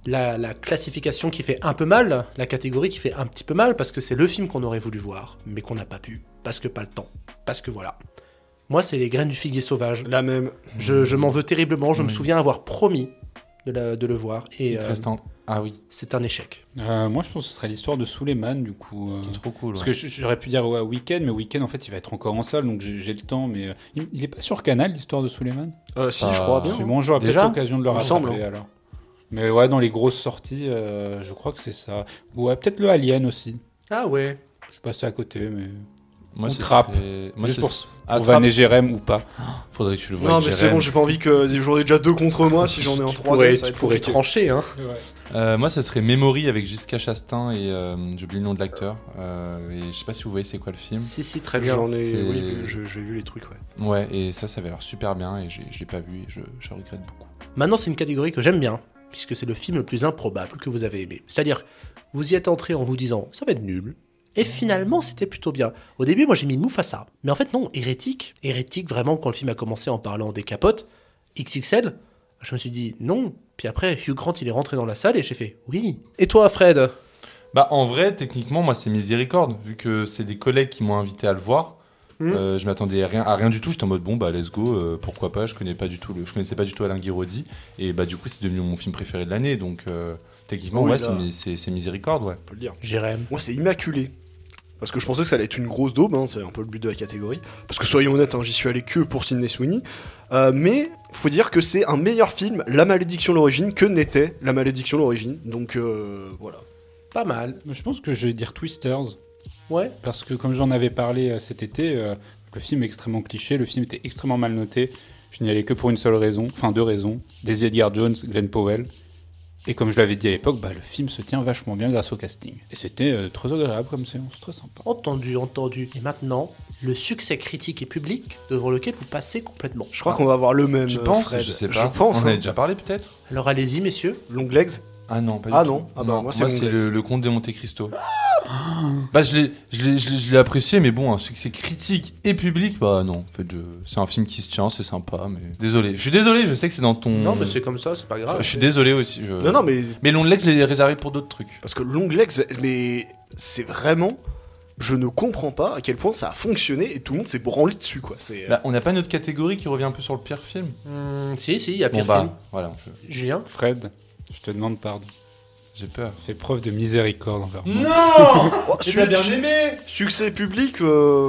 la classification qui fait un peu mal, la catégorie qui fait un petit peu mal, parce que c'est le film qu'on aurait voulu voir, mais qu'on n'a pas pu, parce que pas le temps, parce que voilà. Moi, c'est Les Graines du Figuier Sauvage. La même. Je m'en veux terriblement, je me Oui. souviens avoir promis de le voir, et Il te reste un... Ah oui, c'est un échec. Moi, je pense que ce serait l'histoire de Suleiman, du coup. c'est trop cool. Parce ouais. que j'aurais pu dire Weekend, mais Weekend, en fait, il va être encore en salle, donc j'ai le temps. Mais il est pas sur Canal, l'histoire de Suleiman. Si, je crois bien. C'est bon, j'aurai peut-être Déjà l'occasion de le Il me rattraper semble, alors. Mais ouais, dans les grosses sorties, je crois que c'est ça. Ouais, peut-être le Alien aussi. Ah ouais. Je suis passé à côté, mais. Moi, Ou ce Trappe. serait- Moi, Juste ce- pour Ah, Pour Trappe. Van et Jérém ou pas. Faudrait que tu le vois. Non, avec mais c'est Jérém. bon, j'ai pas envie que j'en ai déjà 2 contre moi. Si j'en ai un Tu 3, ça va être pourrais compliqué. trancher, hein. Moi, ça serait Memory avec Jessica Chastain et j'ai oublié le nom de l'acteur. Et je sais pas si vous voyez c'est quoi le film. Si, très bien. J'en ai, C'est- oui, j'ai vu les trucs, ouais. Ouais, et ça avait l'air super bien et je l'ai pas vu et je regrette beaucoup. Maintenant, c'est une catégorie que j'aime bien, puisque c'est le film le plus improbable que vous avez aimé. C'est-à-dire, vous y êtes entré en vous disant, ça va être nul. Et finalement, c'était plutôt bien. Au début, moi, j'ai mis Mufasa. Mais en fait, non, Hérétique, vraiment, quand le film a commencé en parlant des capotes, XXL, je me suis dit non. Puis après, Hugh Grant, il est rentré dans la salle et j'ai fait oui. Et toi, Fred? Bah, en vrai, techniquement, moi, c'est Miséricorde, vu que c'est des collègues qui m'ont invité à le voir. Je m'attendais à rien du tout. J'étais en mode bon bah let's go, pourquoi pas. Je connaissais pas du tout Alain Guiraudy et bah du coup c'est devenu mon film préféré de l'année. Donc techniquement Oui, ouais là. c'est Miséricorde ouais. On peut le dire. Jérém. Moi, c'est Immaculé. Parce que je pensais que ça allait être une grosse daube, hein, c'est un peu le but de la catégorie. Parce que soyons honnêtes, hein, j'y suis allé que pour Sydney Sweeney. Mais faut dire que c'est un meilleur film, La Malédiction l'origine, que n'était La Malédiction l'origine. Donc voilà. Pas mal. Je pense que je vais dire Twisters. Ouais. Parce que comme j'en avais parlé cet été, le film est extrêmement cliché, le film était extrêmement mal noté. Je n'y allais que pour une seule raison, enfin 2 raisons. Daisy Edgar Jones, Glenn Powell. Et comme je l'avais dit à l'époque, bah, le film se tient vachement bien grâce au casting. Et c'était très agréable comme séance, très sympa. Entendu. Et maintenant, le succès critique et public devant lequel vous passez complètement. Je crois qu'on va avoir le même. Tu penses Fred. Je sais pas. Je pense. On en hein. avait déjà parlé peut-être. Alors allez-y, messieurs. Long Legs. Ah non pas du Ah tout. non. Ah bah, moi, c'est c'est Long Legs. le Comte de Monte Cristo. Bah je l'ai apprécié mais bon un succès critique et public bah non en fait c'est un film qui se tient c'est sympa mais désolé je sais que c'est dans ton Non, mais c'est comme ça, c'est pas grave. je suis désolé aussi Non, mais. mais Long Legs je l'ai réservé pour d'autres trucs. Parce que Long Legs, mais c'est vraiment. Je ne comprends pas à quel point ça a fonctionné et tout le monde s'est branlé dessus, quoi. C'est. Bah, on n'a pas une autre catégorie qui revient un peu sur le pire film. Si, il y a Bon pire bah film. voilà Julien. Fred, je te demande pardon. j'ai peur. Fais preuve de miséricorde envers moi. Non. Oh, aimé. Succès public.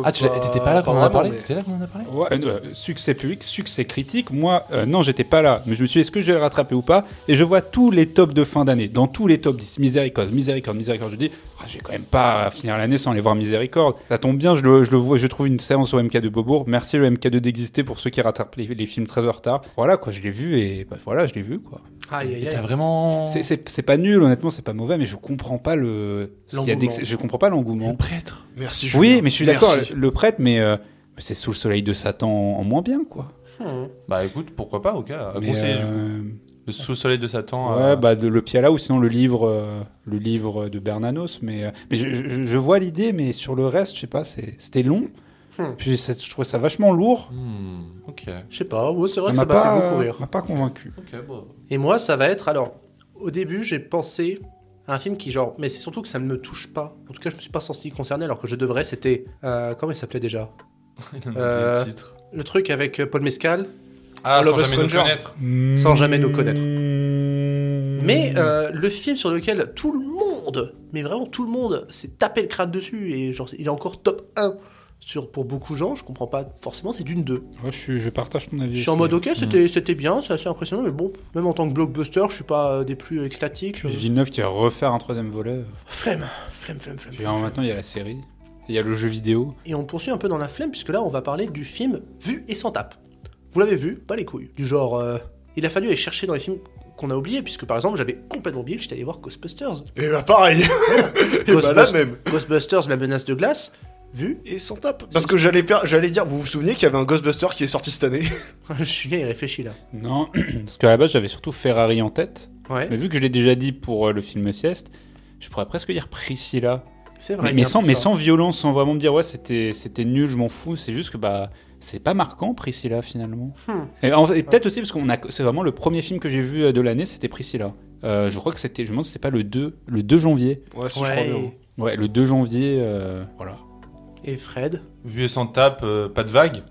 Ah t'étais pas là quand on en a vraiment, parlé mais- T'étais là quand on en a parlé. Ouais, succès public, succès critique. Moi, non, j'étais pas là. Mais je me suis dit, est-ce que je vais le rattraper ou pas? Et je vois tous les tops de fin d'année. Dans tous les tops 10. Miséricorde. Je dis, je vais quand même pas finir l'année sans aller voir Miséricorde. Ça tombe bien, je le vois, je trouve une séance au MK2 Beaubourg. Merci le MK2 d'exister pour ceux qui rattrapent les films très en retard. Voilà, quoi, je l'ai vu et bah, voilà, je l'ai vu, quoi. Aïe, Et t'as vraiment. C'est pas nul, honnêtement, c'est pas mauvais, mais je comprends pas je comprends pas l'engouement. Le prêtre. Merci, Julien. Oui, mais je suis d'accord, Merci. le prêtre, mais c'est sous le soleil de Satan en moins bien, quoi. Bah écoute pourquoi pas ok à Mais, conseiller du coup. Le sous le soleil de Satan. ouais, bah le Piala ou sinon le livre de Bernanos, mais je vois l'idée, mais sur le reste, je sais pas, c'était long. Puis je trouvais ça vachement lourd. Ok. Je sais pas, ouais, c'est vrai Ça que ça m'a m'a fait beaucoup rire. m'a pas convaincu. Ok bon. Et moi, ça va être, alors, au début, j'ai pensé à un film qui, genre, mais c'est surtout que ça ne me touche pas. En tout cas, je me suis pas senti concerné, alors que je devrais, c'était, comment il s'appelait déjà? Il en a oublié le titre. Le truc avec Paul Mescal, Ah Love sans jamais nous Stranger. connaître. Sans jamais nous connaître. Mais Mais le film sur lequel tout le monde, mais vraiment tout le monde, s'est tapé le crâne dessus, et genre, il est encore top 1 pour beaucoup de gens, je comprends pas forcément, c'est Dune 2. ouais, je partage ton avis. Je suis en aussi. mode, ok, c'était bien, c'est assez impressionnant, mais bon, même en tant que blockbuster, je suis pas des plus extatiques. Puis Villeneuve qui va refaire un 3ème volet. Flemme. Puis maintenant il y a la série, il y a le jeu vidéo. Et on poursuit un peu dans la flemme, puisque là, on va parler du film Vu et sans tape. Vous l'avez vu, pas les couilles. Du genre, il a fallu aller chercher dans les films qu'on a oubliés, puisque par exemple, j'avais complètement oublié que j'étais allé voir Ghostbusters. Et bah pareil. Et bah là même. Ghostbusters, la menace de glace. vu. Et sans tape. Parce que j'allais dire, vous vous souvenez qu'il y avait un Ghostbuster qui est sorti cette année? Julien, il réfléchit là. Non, parce qu'à la base, j'avais surtout Ferrari en tête. Ouais, Mais vu que je l'ai déjà dit pour le film Sieste, je pourrais presque dire Priscilla. c'est vrai. Mais il y a un peu ça. sans violence, sans vraiment me dire ouais, c'était nul, je m'en fous. C'est juste que c'est pas marquant Priscilla finalement. Et peut-être aussi parce c'est vraiment le premier film que j'ai vu de l'année, c'était Priscilla. Je crois que je me demande si c'était pas le 2 janvier. Ouais, si je crois bien. Ouais, le 2 janvier, voilà. Et Fred. Vu et sans tape, pas de vague.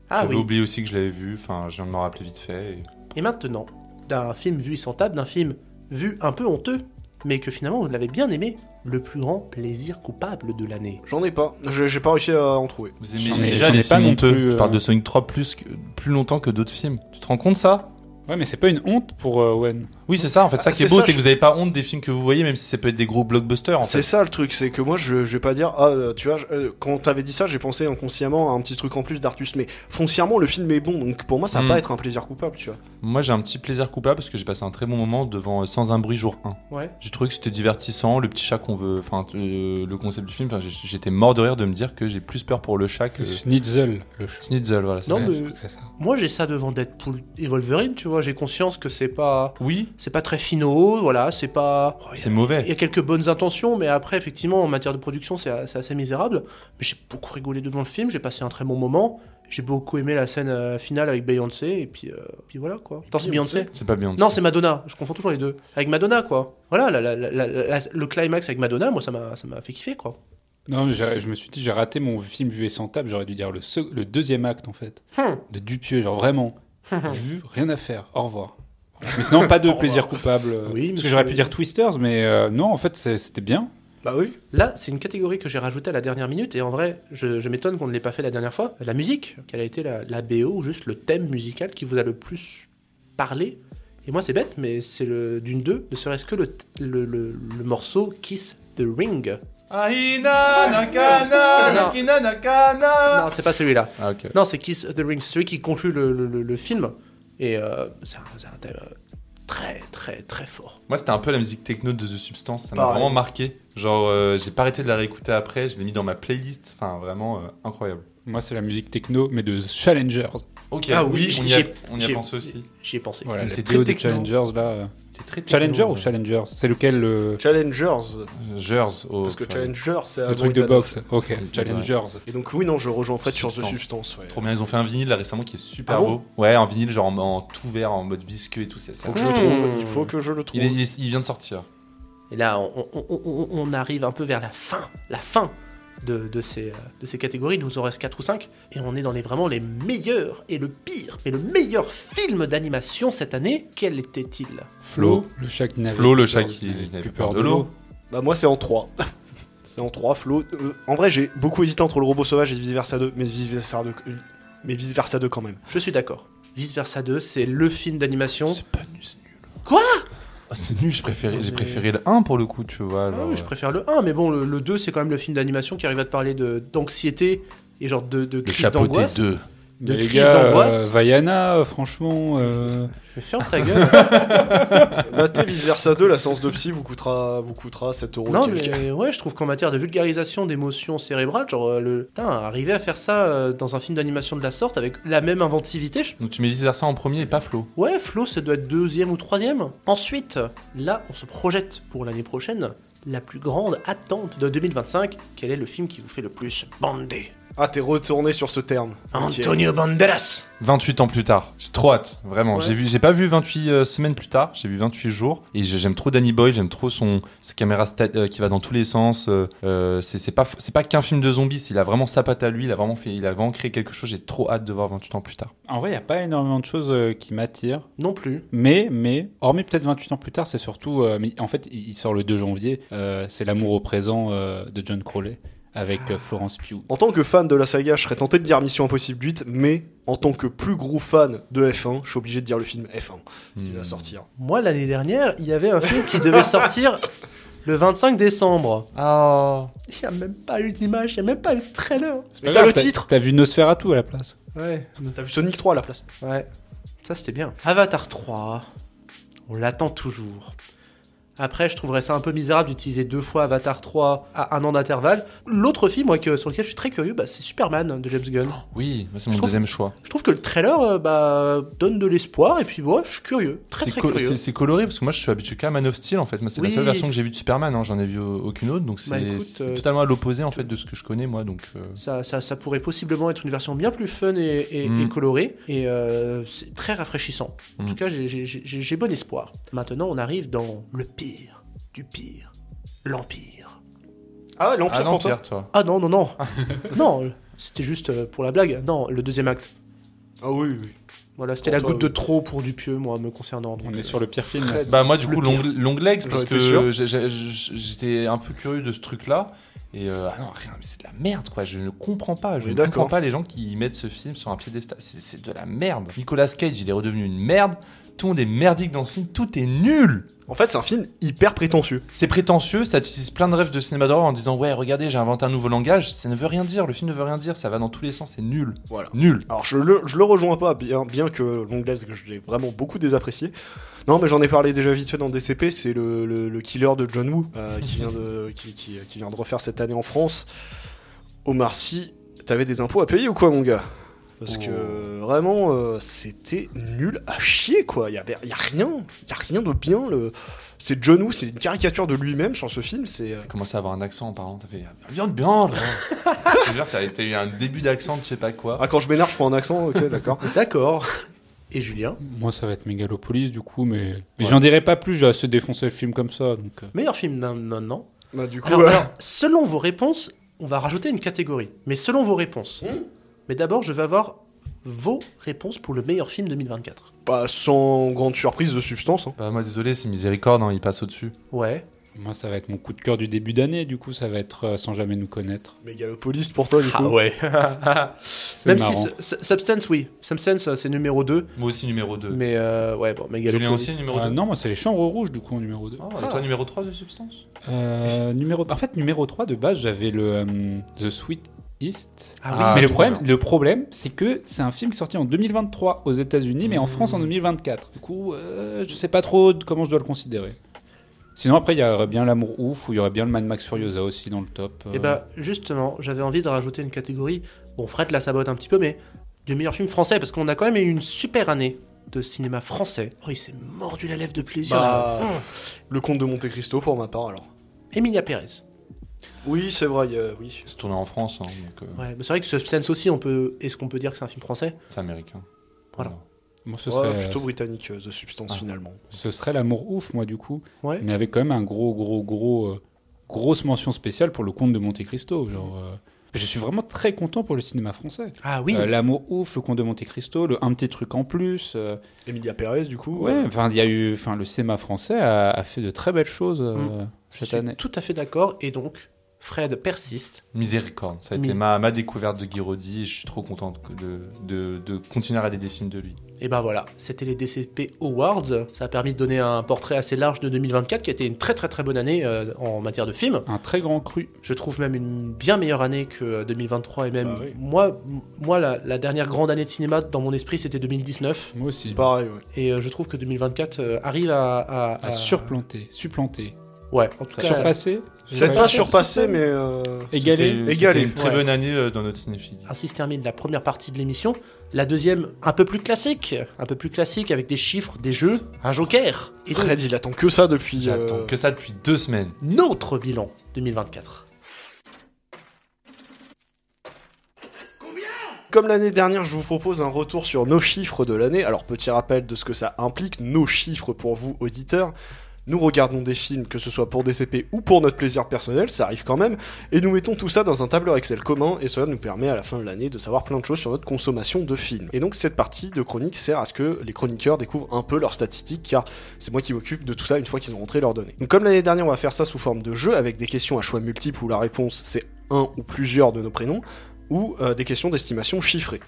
Ah J'avais oui. oublié aussi que je l'avais vu, enfin je viens de m'en rappeler vite fait. Et maintenant, d'un film vu sans table, d'un film vu un peu honteux, mais que finalement vous l'avez bien aimé, le plus grand plaisir coupable de l'année. J'en ai pas. J'ai pas réussi à en trouver. Vous J'en aimez ai- déjà j'en ai les pas films non honteux. plus, Je parle de Sonic 3 plus longtemps que d'autres films. Tu te rends compte ça? Ouais, mais c'est pas une honte pour Owen. Oui, c'est ça. En fait, ça qui est c'est beau, ça, c'est que vous avez pas honte des films que vous voyez, même si ça peut être des gros blockbusters. En C'est fait. ça le truc, c'est que moi je vais pas dire tu vois, quand t'avais dit ça, j'ai pensé inconsciemment à un petit truc en plus d'Artus, mais foncièrement le film est bon, donc pour moi ça va pas être un plaisir coupable, tu vois. Moi, j'ai un petit plaisir coupable parce que j'ai passé un très bon moment devant Sans un bruit jour 1. Ouais. J'ai trouvé que c'était divertissant, le petit chat qu'on veut, enfin le concept du film. Enfin, j'étais mort de rire de me dire que j'ai plus peur pour le chat que C'est Schnitzel, le chat. Schnitzel, voilà. c'est Non, ça. mais C'est ça. moi j'ai ça devant Deadpool et Wolverine, tu vois, j'ai conscience que c'est pas Oui, très finaux, voilà, c'est pas... c'est mauvais. Il y a quelques bonnes intentions, mais après, effectivement, en matière de production, c'est assez misérable. Mais j'ai beaucoup rigolé devant le film, j'ai passé un très bon moment. J'ai beaucoup aimé la scène finale avec Beyoncé, et puis voilà, quoi. Attends, c'est Beyoncé? C'est pas bien. Non, c'est Madonna, je confonds toujours les deux. Avec Madonna, quoi. Voilà, le climax avec Madonna, moi, ça m'a fait kiffer, quoi. Non, mais je me suis dit, j'ai raté mon film vu et sans table, j'aurais dû dire le deuxième acte en fait. De Dupieux, genre vraiment. Vu, rien à faire, au revoir. Mais sinon, pas de plaisir coupable. Oui, parce monsieur. que j'aurais pu dire Twisters, mais non, en fait, c'était bien. Bah oui. Là, c'est une catégorie que j'ai rajoutée à la dernière minute, et en vrai, je m'étonne qu'on ne l'ait pas fait la dernière fois. La musique, quelle a été la BO, ou juste le thème musical qui vous a le plus parlé. Et moi, c'est bête, mais c'est le Dune 2, ne serait-ce que le morceau Kiss the Ring. Aina nakana, nakina nakana. Non, c'est pas celui-là. Ah, ok. Non, c'est Kiss the Ring, c'est celui qui conclut le film. Et c'est un thème très, très, très fort. Moi, c'était un peu la musique techno de The Substance. Ça m'a Pareil. vraiment marqué. Genre, j'ai pas arrêté de la réécouter après. Je l'ai mis dans ma playlist. Enfin, vraiment incroyable. Moi, c'est la musique techno, mais de Challengers. Ok, Ah oui, on y a j'ai- pensé aussi. J'y ai pensé. Voilà, Mais la t'es vidéo très des techno. Challengers, là. T'es très Challenger techno, ou Challengers? C'est lequel le... Challengers. Gers. Parce que Challenger c'est C'est un le truc de boxe. Ok, Challengers. Et donc oui, non, je rejoins Fred sur The Substance. Substance. Ouais. Trop bien, ils ont fait un vinyle là récemment qui est super Ah bon beau. Ouais, un vinyle genre en tout vert, en mode visqueux et tout. C'est Faut que je le trouve. Il faut que je le trouve. il vient de sortir. Et là, on arrive un peu vers la fin de ces catégories. Il nous en reste 4 ou 5. Et on est dans vraiment les meilleurs et le pire. Mais le meilleur film d'animation cette année, quel était-il? Flo, le chat qui n'avait Flo, le plus chat peur- qui n'avait n'avait plus peur peur de l'eau. Bah moi c'est en 3. C'est en 3, Flo. En vrai, j'ai beaucoup hésité entre le robot sauvage et Vice Versa 2, mais Vice Versa 2 quand même. Je suis d'accord. Vice Versa 2, c'est le film d'animation. C'est pas nul, c'est nul. Quoi? Ah, c'est nul, j'ai préféré le 1 pour le coup, tu vois. Ah alors, oui, je préfère le 1, mais bon, le 2, c'est quand même le film d'animation qui arrive à te parler d'anxiété et genre de Le crise chapeauté d'angoisse. 2. De Mais les crise gars, d'angoisse. Vaiana, franchement... Mais ferme ta gueule. Matez Vice Versa 2, la séance de psy vous coûtera 7 euros. Non, quelques. mais ouais, je trouve qu'en matière de vulgarisation d'émotions cérébrales, genre, arriver à faire ça dans un film d'animation de la sorte avec la même inventivité, Donc tu mets Vice Versa en premier et pas Flo. ouais, Flo, ça doit être 2e ou 3e. Ensuite, là, on se projette pour l'année prochaine. La plus grande attente de 2025, quel est le film qui vous fait le plus bander? Ah, t'es retourné sur ce terme. Ok. Antonio Banderas. 28 ans plus tard. J'ai trop hâte, vraiment. Ouais. J'ai pas vu 28 semaines plus tard, j'ai vu 28 jours. Et j'aime trop Danny Boyle, j'aime trop sa caméra qui va dans tous les sens. C'est pas qu'un film de zombies, il a vraiment sa patte à lui, il a vraiment créé quelque chose. J'ai trop hâte de voir 28 ans plus tard. En vrai, il n'y a pas énormément de choses qui m'attirent. Non plus. Mais, hormis peut-être 28 ans plus tard, c'est surtout... mais en fait, il sort le 2 janvier. C'est L'amour au présent de John Crowley avec Florence Pugh. En tant que fan de la saga, je serais tenté de dire Mission Impossible 8, mais en tant que plus gros fan de F1, je suis obligé de dire le film F1 qui va sortir. Moi, l'année dernière, il y avait un film qui devait sortir le 25 décembre. Oh. Il n'y a même pas eu d'image, il n'y a même pas eu de trailer. Mais t'as le titre. T'as vu Nosferatu à la place. Ouais, T'as vu Sonic 3 à la place. ouais. Ça, c'était bien. Avatar 3, on l'attend toujours. Après, je trouverais ça un peu misérable d'utiliser 2 fois Avatar 3 à 1 an d'intervalle. L'autre film, moi, sur lequel je suis très curieux, c'est Superman de James Gunn. Oui, moi, c'est mon Je trouve- deuxième choix. Je trouve que le trailer donne de l'espoir, et puis moi, je suis curieux. Très curieux. C'est coloré parce que moi je suis habitué qu'à Man of Steel en fait. Moi c'est Oui. la seule version que j'ai vue de Superman, hein. J'en ai vu aucune autre, donc Bah, écoute, c'est totalement à l'opposé en fait de ce que je connais moi. Donc Ça pourrait possiblement être une version bien plus fun et colorée, et c'est très rafraîchissant. En tout cas, j'ai bon espoir. Maintenant, on arrive dans le pire du pire, l'Empire. Ah, l'Empire ah non, pour toi Pierre, toi. Ah non, non, c'était juste pour la blague. Non, le deuxième acte. Ah oui. Voilà, c'était Pour la toi, goutte de trop pour Dupieux, moi, me concernant. Donc, On est sur le pire film. Très- là. Bah moi du coup Le pire. long legs parce J'aurais été que j'étais un peu curieux de ce truc là et ah non rien mais c'est de la merde quoi, je ne comprends pas, je Oui, ne d'accord. comprends pas les gens qui mettent ce film sur un piédestal, c'est de la merde. Nicolas Cage il est redevenu une merde, tout le monde est merdique dans ce film, tout est nul. En fait, c'est un film hyper prétentieux. C'est prétentieux, ça utilise plein de rêves de cinéma d'horreur en disant ouais regardez j'ai inventé un nouveau langage, ça ne veut rien dire, le film ne veut rien dire, ça va dans tous les sens, c'est nul. Voilà. Nul. Alors, je le rejoins pas, bien que Longlegs, que je l'ai vraiment beaucoup désapprécié. Non, mais j'en ai parlé déjà vite fait dans DCP, c'est le killer de John Woo, qui vient de refaire cette année en France. Omar Sy, t'avais des impôts à payer ou quoi, mon gars? Parce que vraiment, c'était nul à chier, quoi. Y a rien de bien. C'est John Woo, c'est une caricature de lui-même sur ce film. C'est T'as commencé à avoir un accent en parlant, t'as fait bien là. Je veux dire, t'as eu un début d'accent de je sais pas quoi. ah, quand je m'énerve, je prends un accent, ok, d'accord. D'accord. Et Julien, Moi, ça va être Megalopolis, du coup, mais j'en dirai pas plus, j'ai assez défoncé le film comme ça. Donc, meilleur film non. Bah, du coup, Alors, selon vos réponses, on va rajouter une catégorie. Mais selon vos réponses. Mais d'abord, je vais avoir vos réponses pour le meilleur film 2024. pas sans grande surprise de substance. Hein. Bah moi désolé, c'est Miséricorde, hein, il passe au-dessus. Ouais. moi, ça va être mon coup de cœur du début d'année, du coup, ça va être Sans jamais nous connaître. Megalopolis pour toi, du coup. ouais. C'est Même marrant. si Substance, oui. Substance, c'est numéro 2. Moi aussi numéro 2. Mais ouais, bon, Megalopolis. Julien aussi numéro 2. Non, moi, c'est Les Chambres Rouges, du coup, en numéro 2. Et toi numéro 3 de Substance En fait, numéro 3, de base, j'avais le The Sweet East. Ah oui. Ah, Mais trop bien. le problème, c'est que c'est un film qui est sorti en 2023 aux États-Unis, mais en France en 2024. Du coup, je sais pas trop comment je dois le considérer. Sinon, après, il y aurait bien L'Amour Ouf, ou il y aurait bien le Mad Max Furiosa aussi dans le top. Et bah, justement, j'avais envie de rajouter une catégorie. Bon, Fred la sabote un petit peu, mais du meilleur film français, parce qu'on a quand même eu une super année de cinéma français. Oh, il s'est mordu la lèvre de plaisir. Bah, là. Le Comte de Monte Cristo pour ma part, alors. Emilia Pérez. Oui, c'est vrai, oui. C'est tourné en France, hein, donc Ouais, mais c'est vrai que Substance aussi, est-ce qu'on peut dire que c'est un film français? c'est américain. Voilà. Moi, ce Ouais, serait, plutôt britannique, The Substance, finalement. ce serait L'Amour Ouf, moi, du coup. Ouais. Mais avec quand même un grosse mention spéciale pour le Comte de Monte Cristo. Genre, je suis vraiment très content pour le cinéma français. Ah oui. L'Amour Ouf, le Comte de Monte Cristo, un petit truc en plus. Emilia Pérez, du coup. Ouais, enfin, il y a eu, enfin, le cinéma français a fait de très belles choses Je cette suis année. tout à fait d'accord. Et donc, Fred persiste. Miséricorde, ça a été ma découverte de Guy Roddy et je suis trop content de continuer à regarder des films de lui. Et ben voilà, c'était les DCP Awards. Ça a permis de donner un portrait assez large de 2024, qui a été une très très très bonne année en matière de films. Un très grand cru. Je trouve même une bien meilleure année que 2023 et même Ah oui. moi la dernière grande année de cinéma dans mon esprit c'était 2019 Moi aussi. Pareil, ouais. et je trouve que 2024 arrive à Supplanter. Ouais, en tout cas Surpasser. Peut-être pas surpassé, mais. Égaler. Égalé. C'était une très Ouais. bonne année dans notre cinéphilie. ainsi se termine la première partie de l'émission. La deuxième un peu plus classique avec des chiffres, des jeux, un joker et donc Fred, il attend que ça depuis. J'attends que ça depuis 2 semaines. notre bilan 2024. Comme l'année dernière, je vous propose un retour sur nos chiffres de l'année. Alors, petit rappel de ce que ça implique, nos chiffres pour vous, auditeurs. Nous regardons des films, que ce soit pour DCP ou pour notre plaisir personnel, ça arrive quand même, et nous mettons tout ça dans un tableur Excel commun, et cela nous permet à la fin de l'année de savoir plein de choses sur notre consommation de films. Et donc cette partie de chronique sert à ce que les chroniqueurs découvrent un peu leurs statistiques, car c'est moi qui m'occupe de tout ça une fois qu'ils ont rentré leurs données. Donc comme l'année dernière, on va faire ça sous forme de jeu, avec des questions à choix multiples où la réponse c'est un ou plusieurs de nos prénoms, ou des questions d'estimation chiffrées.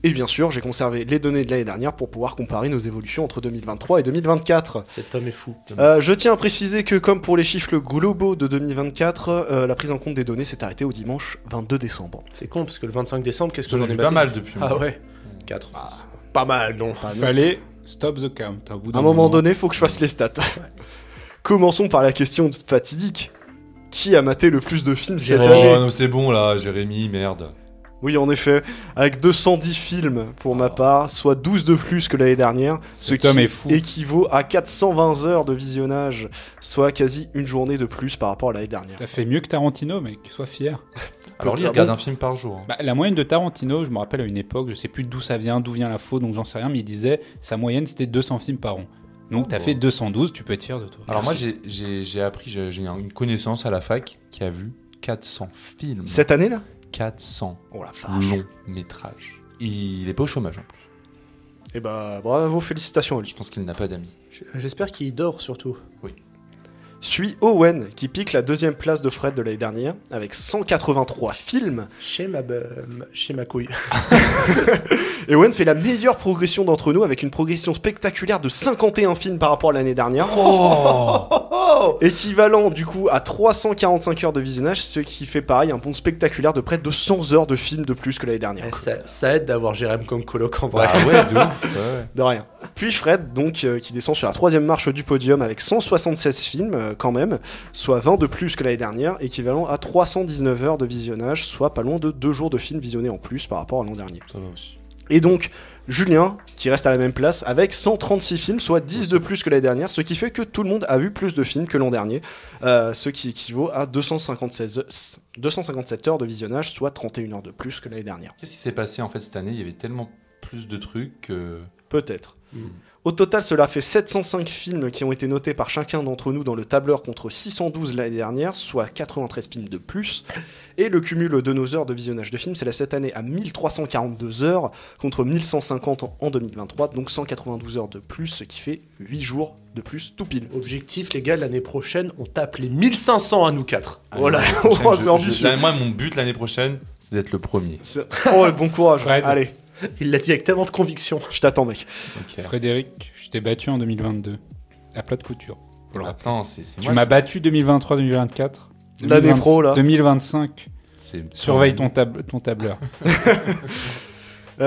Et bien sûr, j'ai conservé les données de l'année dernière pour pouvoir comparer nos évolutions entre 2023 et 2024. Cet homme est fou. Je tiens à préciser que comme pour les chiffres globaux de 2024, la prise en compte des données s'est arrêtée au dimanche 22 décembre. C'est con parce que le 25 décembre, qu'est-ce que J'en j'en ai ai vu pas battu mal depuis. Ah moi. ouais 4. Pas mal non. Fallait stop the count. Au bout d'un À un moment donné, faut que je fasse les stats. Commençons par la question fatidique. Qui a maté le plus de films cette Oh année? non, c'est bon là, Jérémy, merde. Oui, en effet, avec 210 films pour ma part, soit 12 de plus que l'année dernière, ce Cet qui homme est fou. équivaut à 420 heures de visionnage, soit quasi une journée de plus par rapport à l'année dernière. T'as fait mieux que Tarantino, mec, sois fier. Alors lui, il Ah regarde bon un film par jour. Hein. Bah, la moyenne de Tarantino, je me rappelle à une époque, je sais plus d'où ça vient, d'où vient la faute, donc j'en sais rien, mais il disait sa moyenne c'était 200 films par an. Donc t'as bon. fait 212, tu peux être fier de toi. Alors moi, j'ai appris, j'ai une connaissance à la fac qui a vu 400 films. Cette année-là 400 Oh la vache. longs métrages. Il est pas au chômage en plus. Et bah, bravo, félicitations à lui. Je pense qu'il n'a pas d'amis. J'espère qu'il dort surtout. Suit Owen, qui pique la deuxième place de Fred de l'année dernière, avec 183 films. Chez ma couille. Et Owen fait la meilleure progression d'entre nous, avec une progression spectaculaire de 51 films par rapport à l'année dernière. Équivalent du coup à 345 heures de visionnage, ce qui fait pareil un bond spectaculaire de près de 100 heures de films de plus que l'année dernière. Ça aide d'avoir Jérém comme coloc en vrai. Bah ouais, de ouf. Ouais. De rien. Puis Fred, donc, qui descend sur la troisième marche du podium avec 176 films, quand même, soit 20 de plus que l'année dernière, équivalent à 319 heures de visionnage, soit pas loin de 2 jours de films visionnés en plus par rapport à l'an dernier. Ça va aussi. Et donc, Julien, qui reste à la même place, avec 136 films, soit 10 de plus que l'année dernière, ce qui fait que tout le monde a vu plus de films que l'an dernier, ce qui équivaut à 257 heures de visionnage, soit 31 heures de plus que l'année dernière. Qu'est-ce qui s'est passé en fait cette année? Il y avait tellement plus de trucs que... Peut-être. Au total, cela fait 705 films qui ont été notés par chacun d'entre nous dans le tableur contre 612 l'année dernière, soit 93 films de plus. Et le cumul de nos heures de visionnage de films s'élève cette année à 1342 heures contre 1150 en 2023, donc 192 heures de plus, ce qui fait 8 jours de plus tout pile. Objectif, les gars, l'année prochaine, on tape les 1500 à nous 4. Voilà, L'année prochaine, oh, c'est ambitieux. moi, mon but l'année prochaine, c'est d'être le premier. Oh, bon courage. Fred. Allez, Il l'a dit avec tellement de conviction. je t'attends, mec. Ok. Frédéric, je t'ai battu en 2022, à plat de couture. Faut le rappeler. Maintenant, c'est Tu moi m'as battu 2023-2024. L'année pro, là. 2025. c'est- Surveille ton tableur.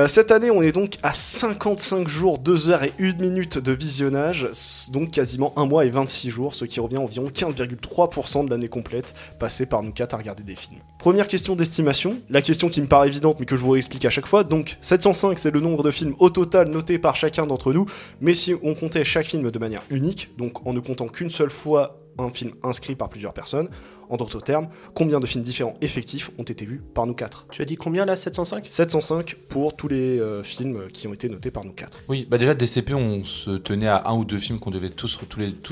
Cette année, on est donc à 55 jours, 2 heures et 1 minute de visionnage, donc quasiment 1 mois et 26 jours, ce qui revient à environ 15,3% de l'année complète, passée par nous 4 à regarder des films. Première question d'estimation, la question qui me paraît évidente mais que je vous réexplique à chaque fois, donc 705 c'est le nombre de films au total notés par chacun d'entre nous, mais si on comptait chaque film de manière unique, donc en ne comptant qu'une seule fois un film inscrit par plusieurs personnes, en d'autres termes, combien de films différents effectifs ont été vus par nous 4 ? Tu as dit combien là, 705 705 pour tous les films qui ont été notés par nous 4. Oui, bah déjà, DCP, on se tenait à 1 ou 2 films qu'on devait tous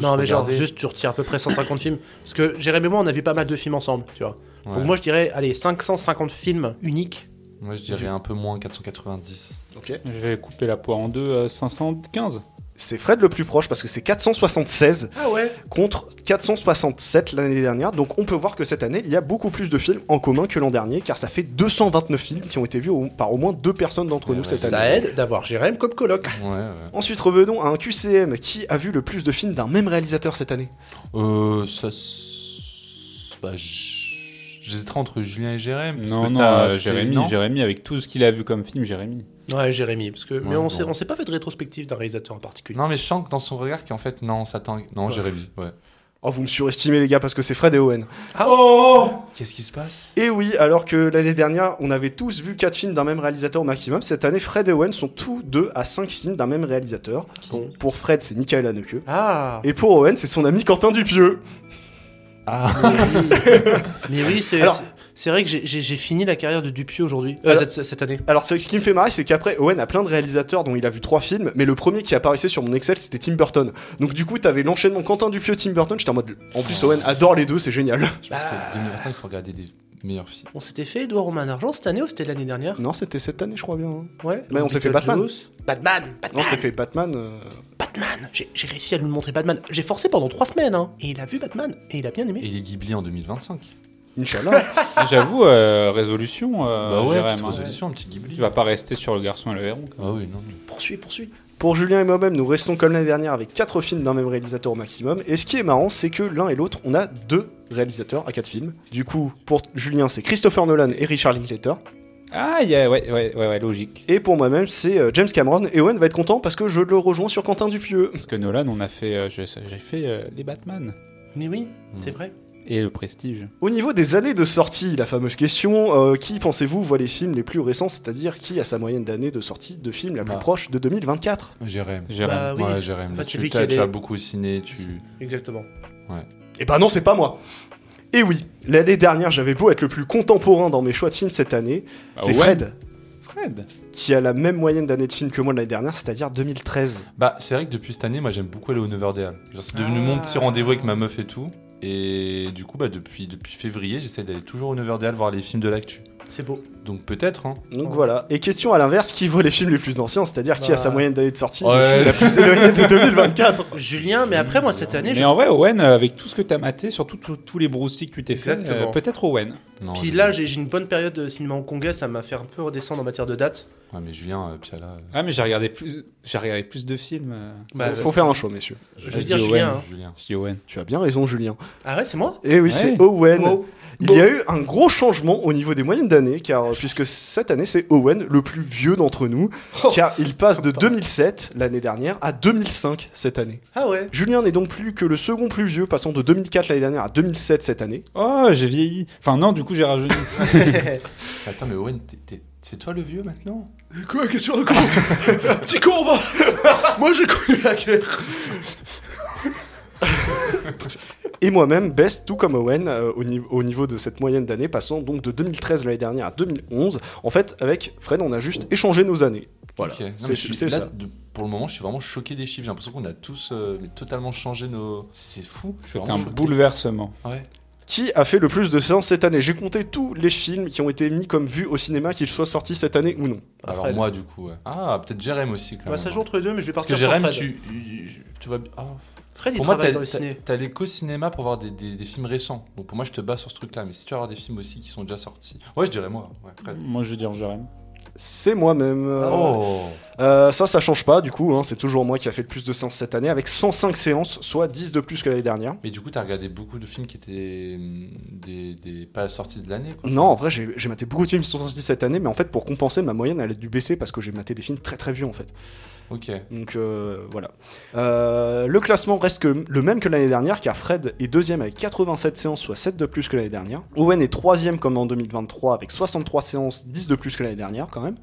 Non, mais genre, regarder. juste tu retires à peu près 150 films. Parce que Jérém et moi, on a vu pas mal de films ensemble, tu vois. Ouais. Donc moi, je dirais, allez, 550 films uniques. Moi, je dirais un peu moins, 490. Ok. Je vais couper la poire en deux, 515. C'est Fred le plus proche parce que c'est 476 Ah ouais. contre 467 l'année dernière. Donc on peut voir que cette année, il y a beaucoup plus de films en commun que l'an dernier, car ça fait 229 films qui ont été vus par au moins 2 personnes d'entre Ouais, nous ouais, cette Ça année. aide d'avoir Jérém comme coloc. Ouais. Ensuite, revenons à un QCM qui a vu le plus de films d'un même réalisateur cette année. Bah, j'hésiterais entre Julien et Jérémy. parce Non, que non, t'as- Jérémy, non Jérémy, avec tout ce qu'il a vu comme film, Jérémy. Ouais, Jérémy. Parce que... mais Ouais, on s'est pas fait de rétrospective d'un réalisateur en particulier. Non, mais je sens que dans son regard, qu'en fait, non, ça tend... Non, Ouais. Jérémy, ouais. Oh, vous me surestimez les gars parce que c'est Fred et Owen. Qu'est-ce qui se passe? Et oui, alors que l'année dernière, on avait tous vu 4 films d'un même réalisateur au maximum, cette année, Fred et Owen sont tous 2 à 5 films d'un même réalisateur. Bon. Pour Fred, c'est Michael Haneke. Ah. Et pour Owen, c'est son ami Quentin Dupieux. Ah, Mais oui, Alors- c'est vrai que j'ai fini la carrière de Dupieux aujourd'hui. Alors- Cette année. Alors, ce qui me fait marrer, c'est qu'après, Owen a plein de réalisateurs dont il a vu 3 films, mais le premier qui apparaissait sur mon Excel, c'était Tim Burton. Donc, du coup, t'avais l'enchaînement Quentin Dupieux, Tim Burton. J'étais en mode. En plus, Owen adore les deux, c'est génial. je pense que 2025, il faut regarder des meilleurs films. On s'était fait Edouard Romain d'Argent cette année ou c'était l'année dernière? Non, c'était cette année, je crois bien. hein. Ouais. Mais on s'est fait Batman. Beetlejuice. Batman. Non, c'est fait Batman. Batman. J'ai réussi à lui montrer Batman. J'ai forcé pendant 3 semaines, hein. Et il a vu Batman et il a bien aimé. Et les Ghibli en 2025. Inch'Allah. J'avoue, résolution, Bah ouais, Jérém, petite hein. résolution, un petit Ghibli. Tu vas pas rester sur le garçon et le héron. quand même. Ah oui, non. mais- Poursuis. Pour Julien et moi-même, nous restons comme l'année dernière avec 4 films d'un même réalisateur au maximum. Et ce qui est marrant, c'est que l'un et l'autre, on a 2 réalisateurs à 4 films. Du coup, pour Julien, c'est Christopher Nolan et Richard Linklater. Ah, ouais, logique. Et pour moi-même, c'est James Cameron. Et Owen va être content parce que je le rejoins sur Quentin Dupieux. Parce que Nolan, on a fait, j'ai fait les Batman Mais oui, c'est vrai. et le Prestige. Au niveau des années de sortie, la fameuse question, qui pensez-vous voit les films les plus récents, c'est-à-dire qui a sa moyenne d'années de sortie de films la plus proche de 2024 ? Jérém. Bah oui. Ouais, Jérém. En fait, c'est Tu lui qui tu allait- vas beaucoup au ciné, Exactement. Eh ben non, c'est pas moi. Et oui, l'année dernière, j'avais beau être le plus contemporain dans mes choix de films cette année, c'est ouais. Fred Fred. qui a la même moyenne d'années de films que moi de l'année dernière, c'est-à-dire 2013. Bah, c'est vrai que depuis cette année, moi j'aime beaucoup aller au Neverdale. Genre, c'est devenu mon petit rendez-vous avec ma meuf et tout. Et du coup, bah, depuis février, j'essaie d'aller toujours au Neverdale voir les films de l'actu. C'est beau. Donc peut-être, hein. Donc voilà. Et question à l'inverse, qui voit les films les plus anciens, c'est-à-dire qui a sa moyenne d'années de sortie Ouais. des films la plus éloignée de 2024 ? Julien, mais après, moi, cette année, Mais en vrai, Owen, avec tout ce que t'as maté, surtout tous les broustiques que tu t'es fait, Exactement. peut-être Owen. Non, Puis Julien. là, j'ai une bonne période de cinéma hongkongais, ça m'a fait un peu redescendre en matière de date. Ouais, mais Julien, Piala. Ah, mais j'ai regardé plus de films. Bah, Faut faire un choix, messieurs. je veux dire Julien. Hein. Julien. Je dis Owen. Tu as bien raison, Julien. Ah ouais, c'est moi Et oui, Ouais. c'est Owen. Wow. Il y a eu un gros changement au niveau des moyennes d'années, car puisque cette année c'est Owen, le plus vieux d'entre nous, car il passe de 2007 l'année dernière à 2005 cette année. Ah ouais. Julien n'est donc plus que le second plus vieux, passant de 2004 l'année dernière à 2007 cette année. Oh, j'ai vieilli. Enfin, non, du coup, j'ai rajeuni. Attends, mais Owen, c'est toi le vieux maintenant ? Quoi, qu'est-ce que tu racontes Petit con, va Moi, j'ai connu la guerre. Et moi-même baisse tout comme Owen au niveau de cette moyenne d'années, passant donc de 2013 l'année dernière à 2011. En fait, avec Fred, on a juste échangé nos années. Voilà, Ok. Non, c'est mais je suis- c'est là, ça. pour le moment, je suis vraiment choqué des chiffres. J'ai l'impression qu'on a tous mais totalement changé nos. C'est fou. Je suis C'est vraiment un choqué. bouleversement. Ouais. Qui a fait le plus de séances cette année ? J'ai compté tous les films qui ont été mis comme vus au cinéma, qu'ils soient sortis cette année ou non. Alors Fred. moi, du coup, ouais. Ah, peut-être Jérém aussi, quand Bah, même. ça joue entre les deux, mais je vais Parce que partir sur Jérém, Fred. tu vois. Ah. Fred, il Pour moi, travaille dans le ciné. t'as les cinéma pour voir des films récents. Donc pour moi, je te bats sur ce truc-là. Mais si tu veux avoir des films aussi qui sont déjà sortis. Ouais, je dirais moi. Ouais, Fred. Moi, je vais dire Jérém. C'est moi-même. Oh. Ça change pas du coup, hein, c'est toujours moi qui a fait le plus de séances cette année, avec 105 séances, soit 10 de plus que l'année dernière. Mais du coup, t'as regardé beaucoup de films qui étaient des pas sortis de l'année, quoi. Non, en vrai, j'ai maté beaucoup de films qui sont sortis cette année, mais en fait, pour compenser, ma moyenne, elle a dû baisser parce que j'ai maté des films très très vieux en fait. Ok. Donc voilà. Le classement reste le même que l'année dernière, car Fred est deuxième avec 87 séances, soit 7 de plus que l'année dernière. Owen est troisième comme en 2023 avec 63 séances, 10 de plus que l'année dernière quand même.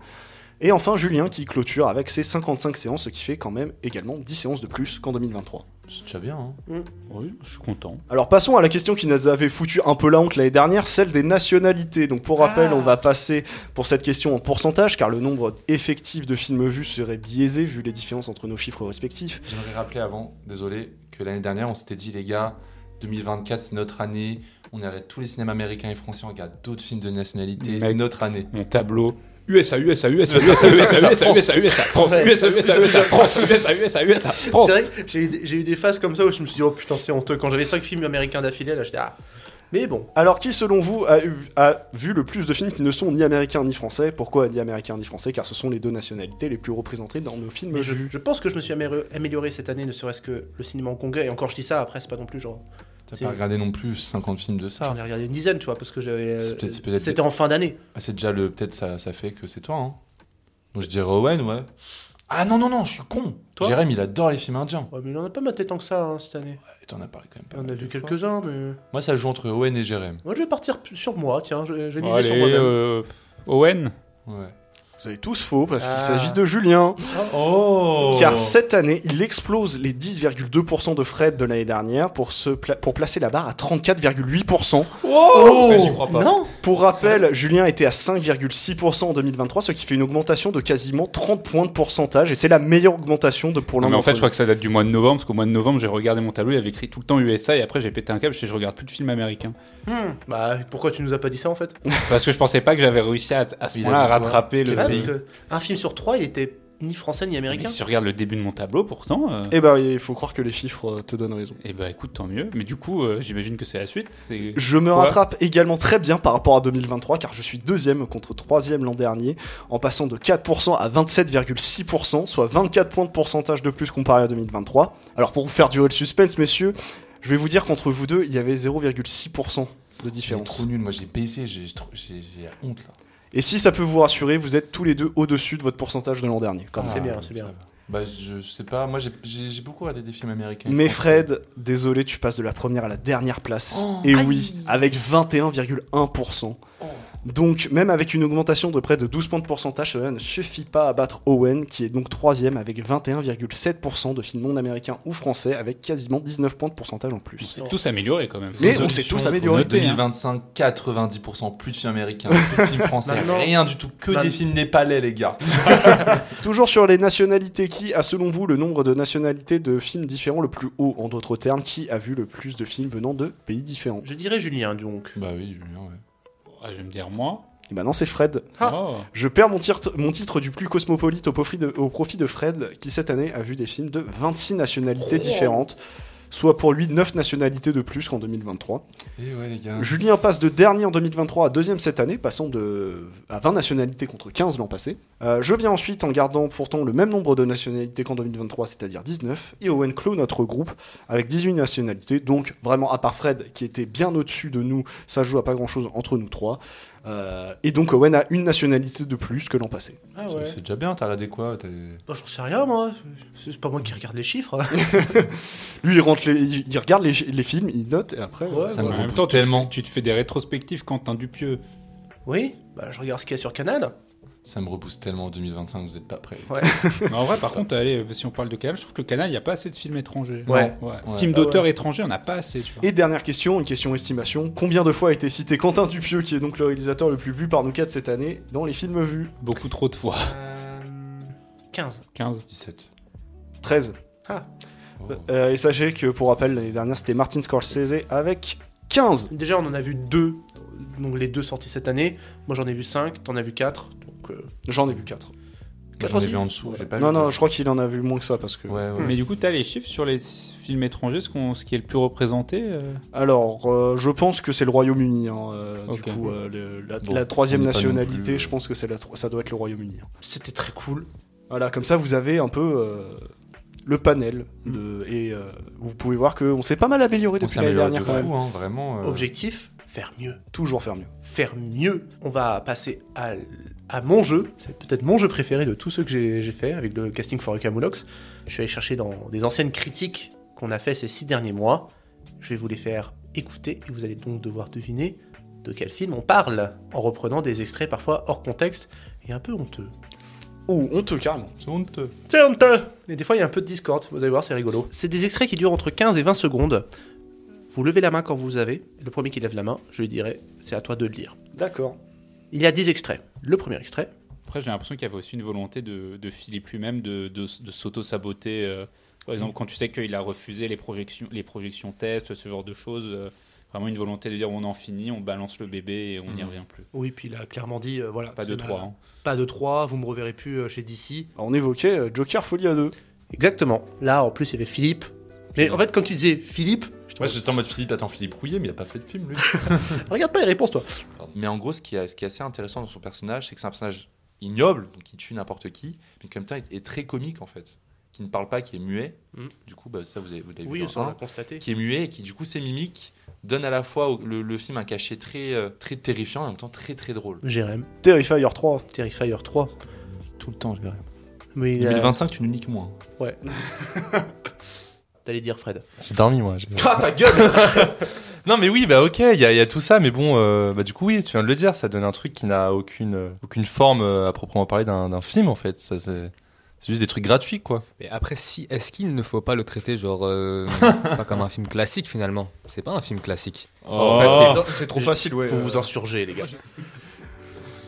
Et enfin Julien qui clôture avec ses 55 séances, ce qui fait quand même également 10 séances de plus qu'en 2023. C'est déjà bien, hein. Oui, je suis content. Alors passons à la question qui nous avait foutu un peu la honte l'année dernière, celle des nationalités. Donc pour rappel, on va passer pour cette question en pourcentage, car le nombre effectif de films vus serait biaisé vu les différences entre nos chiffres respectifs. J'aimerais rappeler avant, désolé, que l'année dernière, on s'était dit, les gars, 2024, c'est notre année. On arrête tous les cinémas américains et français, on regarde d'autres films de nationalité. Mec. C'est notre année. Mon tableau. USA, USA, USA, USA, USA, USA, USA, USA, France, USA, USA, USA, France, USA, USA, USA, France. C'est vrai que j'ai eu des phases comme ça où je me suis dit, oh putain, c'est honteux. Quand j'avais 5 films américains d'affilée, là, j'étais, ah. Mais bon. Alors qui selon vous a vu le plus de films qui ne sont ni américains ni français ? Pourquoi ni américains ni français ? Car ce sont les deux nationalités les plus représentées dans nos films Mais vus. je pense que je me suis amélioré cette année, ne serait-ce que le cinéma hongkongais. Et encore, je dis ça, après, c'est pas non plus genre. T'as C'est- pas regardé non plus 50 films de ça. J'en ai regardé une dizaine, tu vois, parce que j'avais. C'est peut-être- C'était en fin d'année. Ah, c'est déjà peut-être ça fait que c'est toi, hein. Donc je dirais Owen, ouais. Ah non, je suis con. Toi Jérém, il adore les films indiens. Ouais, mais il en a pas maté tant que ça hein, cette année. Et t'en as parlé quand même pas. On mal a vu de fois. quelques-uns, mais. Moi, ça joue entre Owen et Jérém. Moi, je vais partir sur moi, tiens, j'ai misé Allez, sur moi-même. Owen. Ouais. Vous avez tous faux parce qu'il Ah. s'agit de Julien. Oh Car cette année, il explose les 10,2% de Fred de l'année dernière pour placer la barre à 34,8%. Oh J'y crois pas. Non Pour rappel, Julien était à 5,6% en 2023, ce qui fait une augmentation de quasiment 30 points de pourcentage. Et c'est la meilleure augmentation pour l'un Non, mais en d'entre fait, je nous. crois que ça date du mois de novembre, parce qu'au mois de novembre, j'ai regardé mon tableau, il y avait écrit tout le temps USA, et après, j'ai pété un câble, je regarde plus de films américains. Bah, pourquoi tu nous as pas dit ça en fait Parce que je pensais pas que j'avais réussi à ce Il moment-là à a dit quoi rattraper le Ah, parce pays. que un film sur 3, il était ni français ni Mais américain. si tu regardes le début de mon tableau, pourtant. Eh ben, il faut croire que les chiffres te donnent raison. Eh ben écoute, tant mieux. Mais du coup, j'imagine que c'est la suite. Je me Quoi rattrape également très bien par rapport à 2023, car je suis deuxième contre troisième l'an dernier, en passant de 4% à 27,6%, soit 24 points de pourcentage de plus comparé à 2023. Alors pour vous faire durer le suspense, messieurs, je vais vous dire qu'entre vous deux, il y avait 0,6% de C'est différence. trop nul, moi j'ai baissé, j'ai la honte là. Et si ça peut vous rassurer, vous êtes tous les deux au-dessus de votre pourcentage de l'an dernier. Quand même. C'est bien, c'est bien. ça va. Bah je sais pas, moi j'ai beaucoup regardé des films américains. Mais français. Fred, désolé, tu passes de la première à la dernière place. Oh. Et Aïe. oui, avec 21,1%. Donc, même avec une augmentation de près de 12 points de pourcentage, cela ne suffit pas à battre Owen, qui est donc troisième avec 21,7% de films non américains ou français, avec quasiment 19 points de pourcentage en plus. C'est tous amélioré quand même. Mais Faut on noter, s'est tous faut améliorés. noter, hein. 2025, 90% plus de films américains, plus de films français, Maintenant- rien du tout, que Maintenant- des films népalais les gars. Toujours sur les nationalités, qui a selon vous le nombre de nationalités de films différents le plus haut? En d'autres termes, qui a vu le plus de films venant de pays différents? Je dirais Julien, donc. Bah oui, Julien, ouais. Ah, je vais me dire moi. Et maintenant c'est Fred. Ah. Oh. Je perds mon titre du plus cosmopolite au profit de Fred, qui cette année a vu des films de 26 nationalités différentes, soit pour lui 9 nationalités de plus qu'en 2023. Et ouais les gars. Julien passe de dernier en 2023 à deuxième cette année, passant à 20 nationalités contre 15 l'an passé. Je viens ensuite en gardant pourtant le même nombre de nationalités qu'en 2023, c'est-à-dire 19. Et Owen clôt notre groupe avec 18 nationalités, donc vraiment à part Fred qui était bien au-dessus de nous, ça joue à pas grand-chose entre nous trois. Et donc Owen a une nationalité de plus que l'an passé. Ah C'est déjà bien, t'as regardé quoi? Bah, j'en sais rien, moi. C'est pas moi qui regarde les chiffres. Lui il regarde les films, il note et après... Ouais, Ça ouais. me En même repousse temps, tellement. tu te fais des rétrospectives Quentin Dupieux. Oui, bah, je regarde ce qu'il y a sur Canal. Ça me repousse tellement en 2025, vous êtes pas prêts. Ouais. Mais en vrai, par contre, allez, si on parle de Canal, je trouve que Canal, il n'y a pas assez de films étrangers. Ouais. Non, Ouais. Films Ah d'auteurs ouais. étrangers, on n'a pas assez, tu vois. Et dernière question, une question estimation. Combien de fois a été cité Quentin Dupieux, qui est donc le réalisateur le plus vu par nous quatre cette année, dans les films vus? Beaucoup trop de fois. 15. 15. 17. 13. Ah. Oh. Et sachez que, pour rappel, l'année dernière, c'était Martin Scorsese avec 15. Déjà, on en a vu 2. Donc, les 2 sortis cette année. Moi, j'en ai vu 5. T'en as vu 4. Donc, J'en ai vu 4. Moi, j'en ai vu en dessous, j'ai pas Non, vu. non, je crois qu'il en a vu moins que ça, parce que... Ouais, ouais. Mais du coup, tu as les chiffres sur les films étrangers, ce qui est le plus représenté Alors, je pense que c'est le Royaume-Uni. Hein, Ok. Du coup, Bon, la troisième on n'est pas non nationalité, plus, je pense que ça doit être le Royaume-Uni. hein. c'était très cool. Voilà, comme ça, vous avez un peu le panel. Et vous pouvez voir qu'on s'est pas mal amélioré On depuis l'année s'améliore dernière, de quand même. fou, hein, vraiment. Objectif, faire mieux. Toujours faire mieux. Faire mieux. On va passer à mon jeu. C'est peut-être mon jeu préféré de tous ceux que j'ai fait avec le casting for Camoulox. Je suis allé chercher dans des anciennes critiques qu'on a fait ces 6 derniers mois. Je vais vous les faire écouter et vous allez donc devoir deviner de quel film on parle en reprenant des extraits parfois hors contexte et un peu honteux. Ou honteux, carrément. C'est honteux. C'est honteux. Et des fois, il y a un peu de Discord, vous allez voir, c'est rigolo. C'est des extraits qui durent entre 15 et 20 secondes. Vous levez la main quand vous avez. Le premier qui lève la main, je lui dirai, c'est à toi de le lire. D'accord. Il y a 10 extraits. Le premier extrait. Après, j'ai l'impression qu'il y avait aussi une volonté de Philippe lui-même de s'auto-saboter. Par exemple, quand tu sais qu'il a refusé les projections tests, ce genre de choses. Vraiment une volonté de dire on en finit, on balance le bébé et on n'y revient plus. Oui, puis il a clairement dit, voilà. Pas de 3. Hein. Pas de 3, vous me reverrez plus chez DC. Alors, on évoquait Joker Folie à 2. Exactement. Là, en plus, il y avait Philippe. Mais en fait, quand tu disais Philippe, Moi j'étais en mode Philippe, attends, Philippe Rouillet, mais il a pas fait de film lui. regarde pas les réponses, toi. Mais en gros, ce qui est assez intéressant dans son personnage, c'est que c'est un personnage ignoble, donc il tue n'importe qui, mais qui en même temps est très comique en fait. Qui ne parle pas, qui est muet. Mm. Du coup, bah, ça vous l'avez vu Oui, dans ça on un. l'a constaté. Qui est muet et qui du coup ses mimiques donnent à la fois le film un cachet très terrifiant et en même temps très très drôle. Jérém, Terrifier 3. Terrifier 3. Tout le temps, je dirais. Mais 2025, tu nous niques moins. Ouais. T'allais dire Fred. J'ai dormi, moi. Ah, ta gueule. Non, mais oui, bah ok, il y a tout ça, mais bon, bah du coup, oui, tu viens de le dire, ça donne un truc qui n'a aucune forme à proprement parler d'un film, en fait. C'est juste des trucs gratuits, quoi. Mais après, est-ce qu'il ne faut pas le traiter genre pas comme un film classique finalement? C'est pas un film classique. C'est trop facile, ouais. Vous vous insurgez, les gars.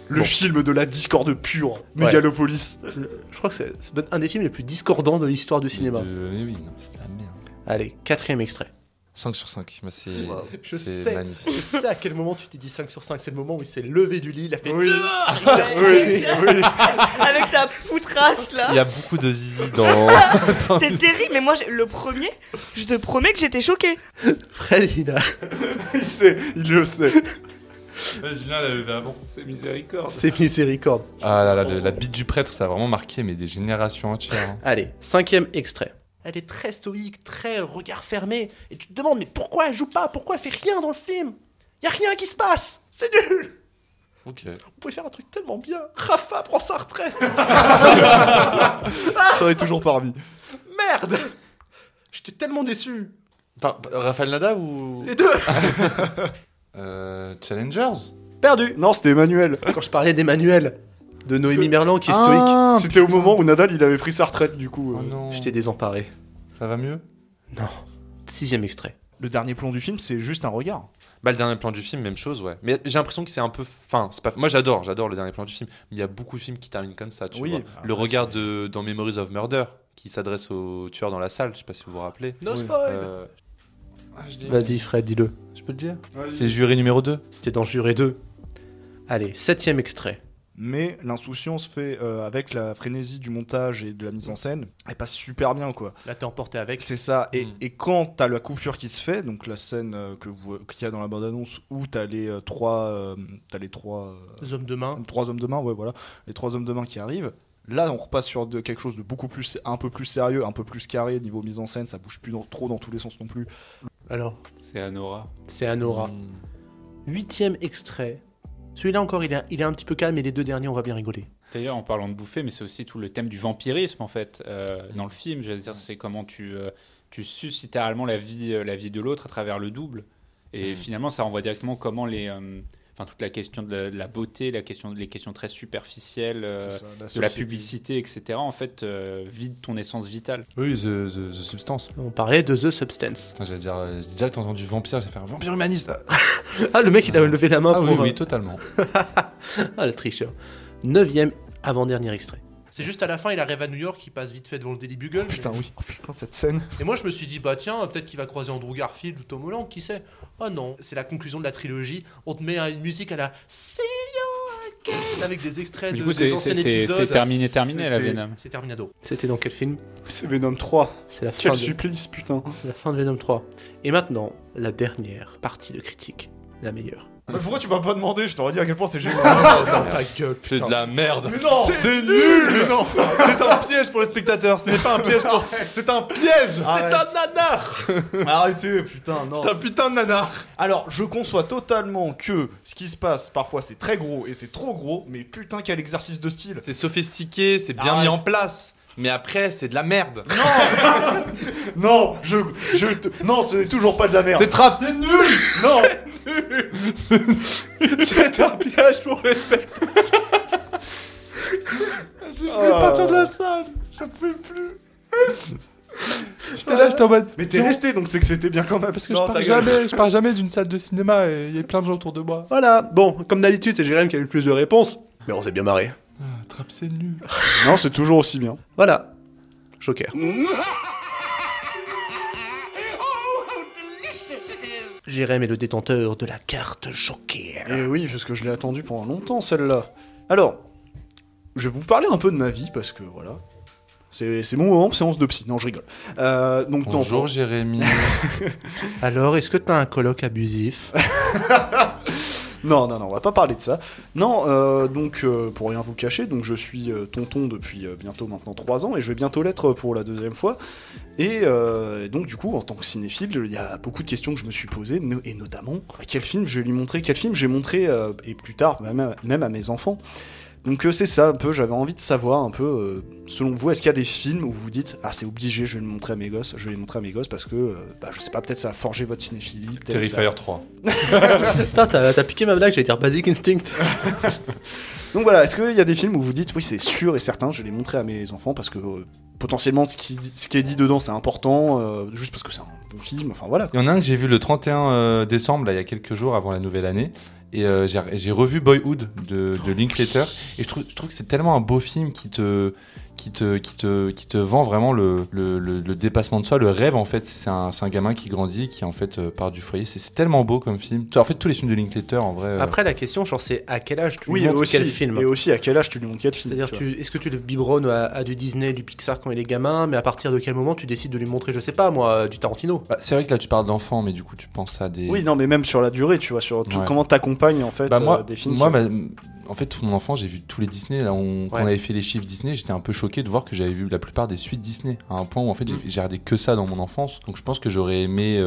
Le film de la discorde pure. Mégalopolis. Je crois que c'est un des films les plus discordants de l'histoire du cinéma. Mais oui, non, c'est de la merde. Allez, 4e extrait. 5 sur 5, bah, c'est Je c'est sais, magnifique. je sais à quel moment tu t'es dit 5 sur 5. C'est le moment où il s'est levé du lit, il a fait Oui. dehors, il s'est Oui, retourné. oui. Avec sa poutrasse là. Il y a beaucoup de zizi dans... C'est terrible, mais moi le premier, je te promets que j'étais choquée. Fred, il Il le sait. Julien l'a levé avant. C'est miséricorde. c'est miséricorde. Ah là là, la bite du prêtre, ça a vraiment marqué mais des générations entières. hein. Allez, 5e extrait. Elle est très stoïque, très regard fermé. Et tu te demandes, mais pourquoi elle joue pas? Pourquoi elle fait rien dans le film? Y a rien qui se passe. C'est nul. Ok. On pouvait faire un truc tellement bien. Rafa prend sa retraite. Ça aurait toujours parmi. Merde. J'étais tellement déçu. Rafael Nadal ou. Les deux. Challengers. Perdu. Non, c'était Emmanuel. Quand je parlais d'Emmanuel, de Noémie Merlan qui est Ah, stoïque, C'était au moment où Nadal il avait pris sa retraite du coup. Oh non. j'étais désemparé. Ça va mieux? Non. 6e extrait. Le dernier plan du film, c'est juste un regard. Bah, le dernier plan du film, même chose, ouais. Mais j'ai l'impression que c'est un peu. Enfin, c'est pas. Moi, j'adore le dernier plan du film. Mais il y a beaucoup de films qui terminent comme ça, tu Oui, vois. après, Le regard c'est- dans Memories of Murder, qui s'adresse au tueur dans la salle, je sais pas si vous vous rappelez. No Oui. spoil. Vas-y Fred, dis-le. Je peux le dire? C'est Juré numéro 2. C'était dans Juré 2. Allez, 7e extrait. Mais l'insouciance fait avec la frénésie du montage et de la mise en scène, elle passe super bien quoi. Là, t'es emporté avec. C'est ça. Et, Mm. et quand t'as la coupure qui se fait, donc la scène qu'il y a dans la bande-annonce où t'as les trois Les hommes de main. trois hommes de main, ouais voilà, les trois hommes de main qui arrivent. Là, on repasse sur quelque chose de un peu plus sérieux, un peu plus carré niveau mise en scène. Ça bouge plus trop dans tous les sens non plus. Alors, C'est Anora. c'est Anora. Hmm. 8e extrait. Celui-là encore, il est un petit peu calme, et les deux derniers, on va bien rigoler. D'ailleurs, en parlant de bouffer, mais c'est aussi tout le thème du vampirisme en fait dans le film. Je veux dire, c'est comment tu suces littéralement la vie de l'autre à travers le double. Et finalement, ça renvoie directement comment toute la question de la beauté, les questions très superficielles C'est ça, de la société. publicité, etc. En fait, vident ton essence vitale. Oui, The Substance. On parlait de The Substance. Putain, j'allais dire, j'ai direct entendu vampire, j'ai fait un vampire humaniste. Ah, le mec, il a levé la main Ah pour... oui, oui, totalement. Ah, le tricheur. 9e, avant-dernier extrait. C'est juste à la fin, il arrive à New York, il passe vite fait devant le Daily Bugle. Putain, oui. Oh, putain, cette scène. Et moi, je me suis dit, bah tiens, peut-être qu'il va croiser Andrew Garfield ou Tom Holland, qui sait. Oh non, c'est la conclusion de la trilogie. On te met une musique à la See You Again avec des extraits Du de coup, des c'est anciens c'est- épisodes. c'est terminé la C'était- Venom. C'est Terminado. C'était dans quel film? C'est Venom 3. C'est la fin Quel de... supplice, putain. C'est la fin de Venom 3. Et maintenant, la dernière partie de critique. La meilleure. Mais pourquoi tu m'as pas demandé? Je t'aurais dit à quel point c'est génial. Ta gueule, C'est de la merde. Mais non, C'est nul. Mais non. C'est un piège pour les spectateurs. Ce n'est pas un piège pour. C'est un piège. C'est un nanar. Arrêtez, putain, non. C'est un putain de nanar. Alors, je conçois totalement que ce qui se passe, parfois, c'est très gros et c'est trop gros, mais putain, quel exercice de style. C'est sophistiqué, c'est bien mis en place. Mais après, c'est de la merde. Non, non, ce n'est toujours pas de la merde. C'est trap, c'est nul. Non, C'est un piège pour les spectateurs. Je voulais partir de la salle. J'en pouvais plus. J'étais là, j'étais en mode. mais t'es resté, donc c'est que c'était bien quand même. Parce que Non, je pars jamais d'une salle de cinéma et il y a plein de gens autour de moi. Voilà, bon, comme d'habitude, c'est Jérém qui a eu le plus de réponses. Mais on s'est bien marré. Trap, c'est nul. Non, c'est toujours aussi bien. Voilà. Joker. Jérém est le détenteur de la carte Joker. Et oui, parce que je l'ai attendu pendant longtemps, celle-là. Alors, je vais vous parler un peu de ma vie, parce que voilà. C'est mon moment, séance de psy. Non, je rigole. Donc, non, Bonjour Jérémy. Alors, est-ce que t'as un coloc abusif? Non, on va pas parler de ça. Non, pour rien vous cacher, donc je suis tonton depuis bientôt maintenant 3 ans, et je vais bientôt l'être pour la 2e fois. Et donc du coup, en tant que cinéphile, il y a beaucoup de questions que je me suis posées, et notamment, quel film je vais lui montrer, quel film j'ai montré, et plus tard, même à mes enfants. Donc c'est ça un peu, j'avais envie de savoir un peu, selon vous, est-ce qu'il y a des films où vous vous dites « Ah, c'est obligé, je vais le montrer à mes gosses, parce que, je sais pas, peut-être ça a forgé votre cinéphilie, peut-être Terrifier 3. Putain, t'as piqué ma blague, j'allais dire Basic Instinct. Donc voilà, est-ce qu'il y a des films où vous dites « Oui, c'est sûr et certain, je vais les montrer à mes enfants, parce que potentiellement, ce qui est dit dedans, c'est important, juste parce que c'est un bon film, enfin voilà. » Il y en a un que j'ai vu le 31 décembre, là, il y a quelques jours avant la nouvelle année. Et j'ai revu Boyhood de Linklater. Et je trouve que c'est tellement un beau film qui te vend vraiment le dépassement de soi, le rêve en fait. C'est un gamin qui grandit, qui en fait part du foyer. C'est tellement beau comme film. En fait, tous les films de Linklater en vrai. Après, la question, genre, c'est à quel âge tu lui Oui, montres aussi, quel film? et aussi à quel âge tu lui montres quel film. C'est-à-dire, tu vois. est-ce que tu le biberonnes à du Disney, du Pixar quand il est gamin, mais à partir de quel moment tu décides de lui montrer, je sais pas moi, du Tarantino? Bah, c'est vrai que là tu parles d'enfants, mais du coup tu penses à des. Oui, non, mais même sur la durée, tu vois, sur tout, Ouais. comment t'accompagnes en fait Bah, moi, des films. en fait, tout mon enfant, j'ai vu tous les Disney. Là, quand on avait fait les chiffres Disney, j'étais un peu choqué de voir que j'avais vu la plupart des suites Disney. À un point où en fait, j'ai regardé que ça dans mon enfance. Donc je pense que j'aurais aimé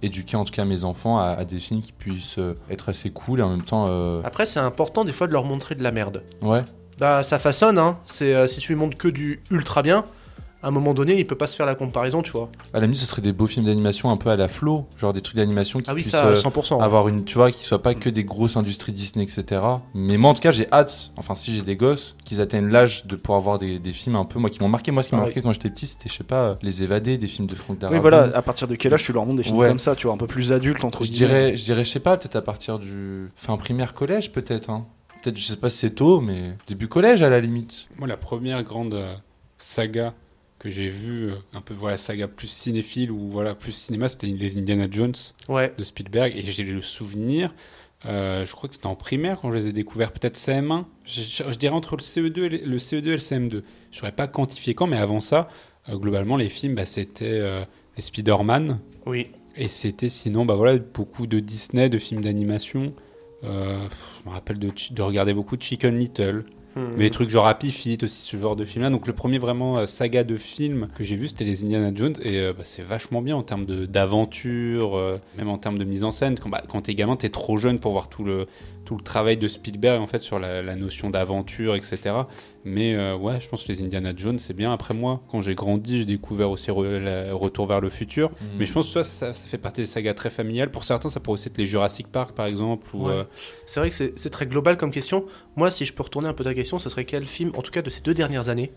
éduquer en tout cas mes enfants à des films qui puissent être assez cool et en même temps Après, c'est important des fois de leur montrer de la merde. ouais. Bah, ça façonne, hein. Si tu lui montres que du ultra bien, à un moment donné, il peut pas se faire la comparaison, tu vois. À la limite, ce serait des beaux films d'animation un peu à la Flow, genre des trucs d'animation qui Ah oui, puissent ça, 100%. avoir une, tu vois, qui soient pas que des grosses industries Disney, etc. Mais moi, en tout cas, j'ai hâte, enfin, si j'ai des gosses, qu'ils atteignent l'âge de pouvoir voir des films un peu, moi, qui m'ont marqué. Moi, ce qui m'a Ah marqué quand j'étais petit, c'était, je sais pas, Les Évadés, des films de Franck Darabont. Oui, voilà, à partir de quel âge tu leur montres des films Ouais. comme ça, tu vois, un peu plus adultes, entre Je guillemets. dirais, je sais pas, peut-être à partir du fin primaire, collège, peut-être, hein. Peut-être, je sais pas si c'est tôt, mais début collège à la limite. Moi, la première grande saga que j'ai vue, un peu voilà, saga plus cinéphile ou voilà, plus cinéma, c'était les Indiana Jones Ouais. de Spielberg. Et j'ai le souvenir, je crois que c'était en primaire quand je les ai découverts, peut-être CM1. Je dirais entre le CE2 et le CE2 et le CM2. Je saurais pas quantifier quand, mais avant ça, globalement, les films, bah, c'était les Spider-Man. Oui. Et c'était sinon bah voilà, beaucoup de Disney, de films d'animation. Je me rappelle de regarder beaucoup de Chicken Little. Mais des trucs genre Happy Feet aussi, ce genre de film-là. Donc le premier vraiment saga de film que j'ai vu, c'était les Indiana Jones. Et bah, c'est vachement bien en termes d'aventure, même en termes de mise en scène. Quand t'es gamin, t'es trop jeune pour voir tout le travail de Spielberg en fait, sur la notion d'aventure, etc. Mais ouais, je pense que les Indiana Jones, c'est bien. Après moi, quand j'ai grandi, j'ai découvert aussi Retour vers le futur. Mais je pense que ça fait partie des sagas très familiales. Pour certains, ça pourrait aussi être les Jurassic Park, par exemple. Ou, Ouais. C'est vrai que c'est très global comme question. Moi, si je peux retourner un peu ta question, ce serait quel film, en tout cas de ces 2 dernières années,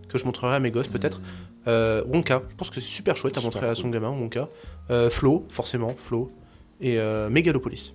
que je montrerai à mes gosses peut-être. Wonka, je pense que c'est super chouette à montrer à son gamin, Wonka. Flo, forcément, Flo. Et Megalopolis.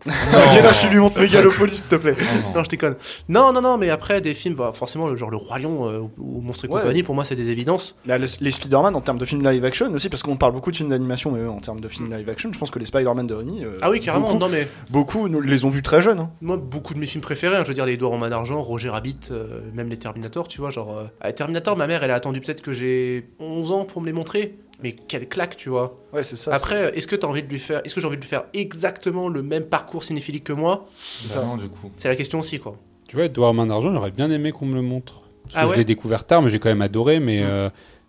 Quel âge tu lui montres Megalopolis, s'il te plaît? Non, je déconne. Non, mais après, des films, bah, forcément, genre Le Roi Lion ou Monstres et Ouais. compagnie, pour moi, c'est des évidences. Là, les Spider-Man en termes de films live action aussi, parce qu'on parle beaucoup de films d'animation, mais en termes de films live action, je pense que les Spider-Man de Rémi, Ah oui, carrément, beaucoup, non, mais beaucoup nous les ont vus très jeunes. Hein. moi, beaucoup de mes films préférés, hein, je veux dire, Les Edouard en main d'argent, Roger Rabbit, même les Terminator, tu vois, genre... Terminator, ma mère, elle a attendu peut-être que j'ai 11 ans pour me les montrer, mais quelle claque, tu vois. Ouais, c'est ça. Après, est-ce que j'ai envie de lui faire exactement le même parcours cinéphilique que moi? c'est ça. Non, du coup. C'est la question aussi, quoi. Tu vois, Edouard Main d'Argent, j'aurais bien aimé qu'on me le montre. Parce que Ah ouais je l'ai découvert tard, mais j'ai quand même adoré.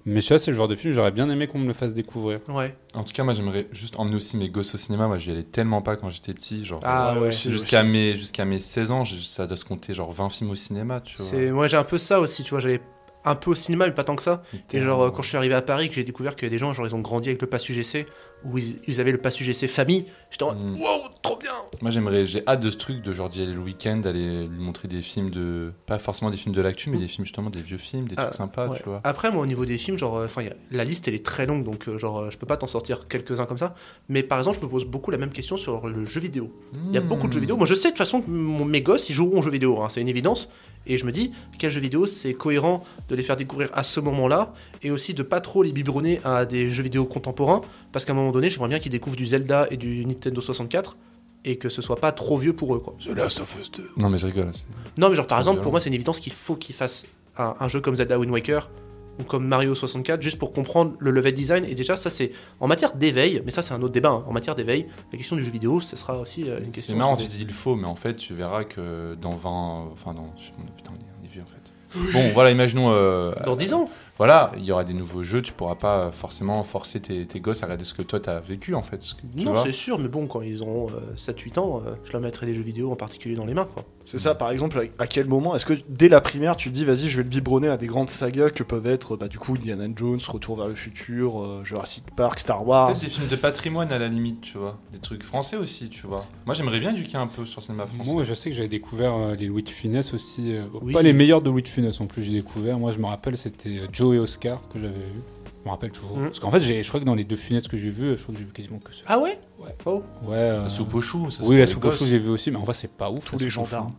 Mais ça, c'est le genre de film, j'aurais bien aimé qu'on me le fasse découvrir. Ouais. En tout cas, moi, j'aimerais juste emmener aussi mes gosses au cinéma. Moi, j'y allais tellement pas quand j'étais petit. Genre, Ah ouais. aussi, jusqu'à mes 16 ans, ça doit se compter genre 20 films au cinéma, tu vois. Moi, j'ai un peu ça aussi, tu vois, j'allais un peu au cinéma, mais pas tant que ça. Et genre, quand je suis arrivé à Paris, que j'ai découvert qu'il y a des gens, genre, ils ont grandi avec le pass UGC, où ils avaient le pass UGC famille, j'étais en Mm. wow, trop bien! Moi, j'ai hâte de ce truc de genre d'y aller le week-end, d'aller lui montrer des films pas forcément des films de l'actu, mais des films justement, des vieux films, des trucs sympas, Ouais. tu vois. Après, moi, au niveau des films, genre, la liste, elle est très longue, donc, je peux pas t'en sortir quelques-uns comme ça. Mais par exemple, je me pose beaucoup la même question sur le jeu vidéo. Il y a beaucoup de jeux vidéo. Moi, je sais de toute façon que mes gosses, ils joueront aux jeux vidéo, hein, c'est une évidence. Et je me dis, quel jeu vidéo, c'est cohérent de les faire découvrir à ce moment-là, et aussi de pas trop les biberonner à des jeux vidéo contemporains, parce qu'à un moment donné, j'aimerais bien qu'ils découvrent du Zelda et du Nintendo 64, et que ce soit pas trop vieux pour eux, quoi. The Last of Us 2. Non, mais je rigole. Non, mais genre, par Trop exemple, bien. pour moi, c'est une évidence qu'il faut qu'ils fassent un jeu comme Zelda Wind Waker, ou comme Mario 64, juste pour comprendre le level design. Et déjà, ça, c'est en matière d'éveil, mais ça, c'est un autre débat. Hein. En matière d'éveil, la question du jeu vidéo, ce sera aussi une question. C'est marrant, sur tu des- dis il faut, mais en fait, tu verras que dans 20. Enfin, non, putain, on est vieux en fait. Bon, voilà, imaginons. Dans 10 ans. Voilà, il y aura des nouveaux jeux, tu pourras pas forcément forcer tes gosses à regarder ce que toi t'as vécu en fait. Tu Non, vois. c'est sûr, mais bon, quand ils auront 7-8 ans, je leur mettrai des jeux vidéo en particulier dans les mains, quoi. C'est ça, par exemple, à quel moment est-ce que dès la primaire tu te dis vas-y je vais le biberonner à des grandes sagas que peuvent être du coup Indiana Jones, Retour vers le futur, Jurassic Park, Star Wars. Peut-être des films de patrimoine à la limite, tu vois. Des trucs français aussi, tu vois. Moi j'aimerais bien éduquer un peu sur le cinéma français. Moi, je sais que j'avais découvert les Louis de Funès aussi. Oui. Pas les meilleurs de Louis de Funès en plus, j'ai découvert. Moi, je me rappelle, c'était Joe et Oscar que j'avais vu. Je me rappelle toujours. Mhm. Parce qu'en fait, je crois que dans les 2 Funès que j'ai vus, je crois que j'ai vu quasiment que ceux. Ah ouais? Ouais. Oh. Ouais. La soupe aux choux, ça, Oui, c'est la pour soupe les aux choux, gosses. j'ai vu aussi, mais en vrai, c'est pas ouf. Tous la les soupe aux choux. gendarmes.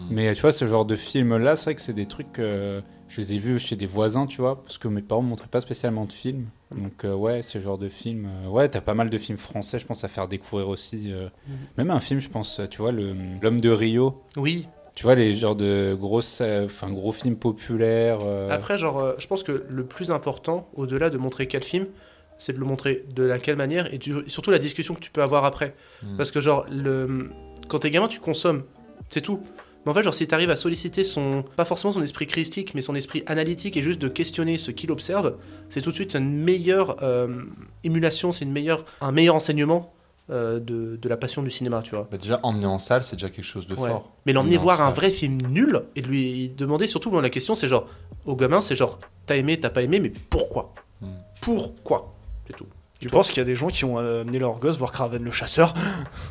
Mais tu vois, ce genre de film-là, c'est vrai que c'est des trucs que je les ai vus chez des voisins, tu vois, parce que mes parents ne montraient pas spécialement de films. Donc, ouais, ce genre de film. Ouais, t'as pas mal de films français, je pense, à faire découvrir aussi. Même un film, je pense, tu vois, L'Homme de Rio. Oui. Tu vois, les genres de gros films populaires. Après, genre, je pense que le plus important, au-delà de montrer quel film, c'est de le montrer de laquelle manière, et surtout la discussion que tu peux avoir après. Parce que, genre, quand t'es gamin, tu consommes, c'est tout. Mais en fait, genre, si t'arrives à solliciter pas forcément son esprit critique, mais son esprit analytique et juste de questionner ce qu'il observe, c'est tout de suite une meilleure émulation, c'est un meilleur enseignement de la passion du cinéma, tu vois. Bah, déjà, emmener en salle, c'est déjà quelque chose de Ouais. fort. Mais l'emmener Emmener en voir un salle. vrai film nul et de lui demander, surtout quand la question c'est genre, au gamin, c'est genre, t'as aimé, t'as pas aimé, mais pourquoi Pourquoi C'est tout. Tu penses qu'il y a des gens qui ont amené leur gosse voir Kraven le chasseur?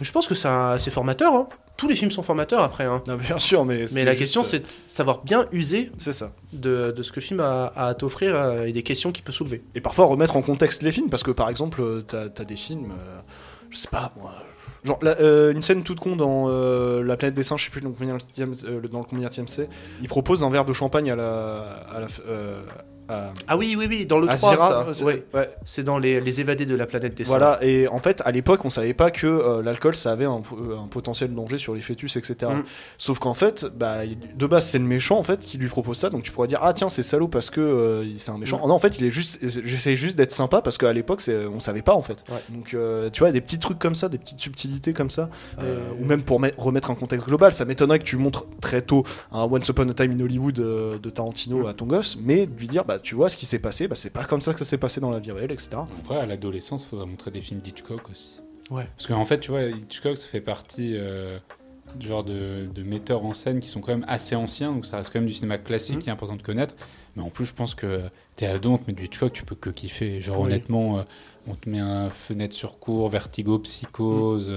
Je pense que c'est formateur, hein. Tous les films sont formateurs après, hein. Non, bien sûr, mais Mais la question, c'est de savoir bien user c'est ça. de ce que le film a à t'offrir et des questions qu'il peut soulever. Et parfois remettre en contexte les films, parce que par exemple, t'as des films, je sais pas moi, genre une scène toute con dans La planète des singes, je sais plus dans le combienième c'est, il propose un verre de champagne à Ah oui, dans le à 3, Zira, ça. c'est- Ouais. ouais. C'est dans les évadés de la planète des singes. Voilà, et en fait, à l'époque, on savait pas que l'alcool, ça avait un potentiel danger sur les fœtus, etc. Mm. Sauf qu'en fait, bah, de base, c'est le méchant, en fait, qui lui propose ça, donc tu pourrais dire, ah tiens, c'est salaud parce que c'est un méchant. Mm. Non, en fait, j'essaie juste d'être sympa parce qu'à l'époque, on savait pas, en fait. Ouais. Donc, tu vois, des petits trucs comme ça, des petites subtilités comme ça, ou même pour remettre un contexte global, ça m'étonnerait que tu montres très tôt un Once Upon a Time in Hollywood de Tarantino à ton gosse, mais de lui dire, bah, tu vois, ce qui s'est passé, bah, c'est pas comme ça que ça s'est passé dans la vie réelle, etc. Après, à l'adolescence, il faudra montrer des films d'Hitchcock aussi. Ouais. Parce qu'en fait, tu vois, Hitchcock, ça fait partie du genre de metteurs en scène qui sont quand même assez anciens, donc ça reste quand même du cinéma classique qui est important de connaître. Mais en plus, je pense que t'es ado, on te met du Hitchcock, tu peux que kiffer. Genre, Oui. honnêtement, on te met un Fenêtre sur cour, Vertigo, Psychose.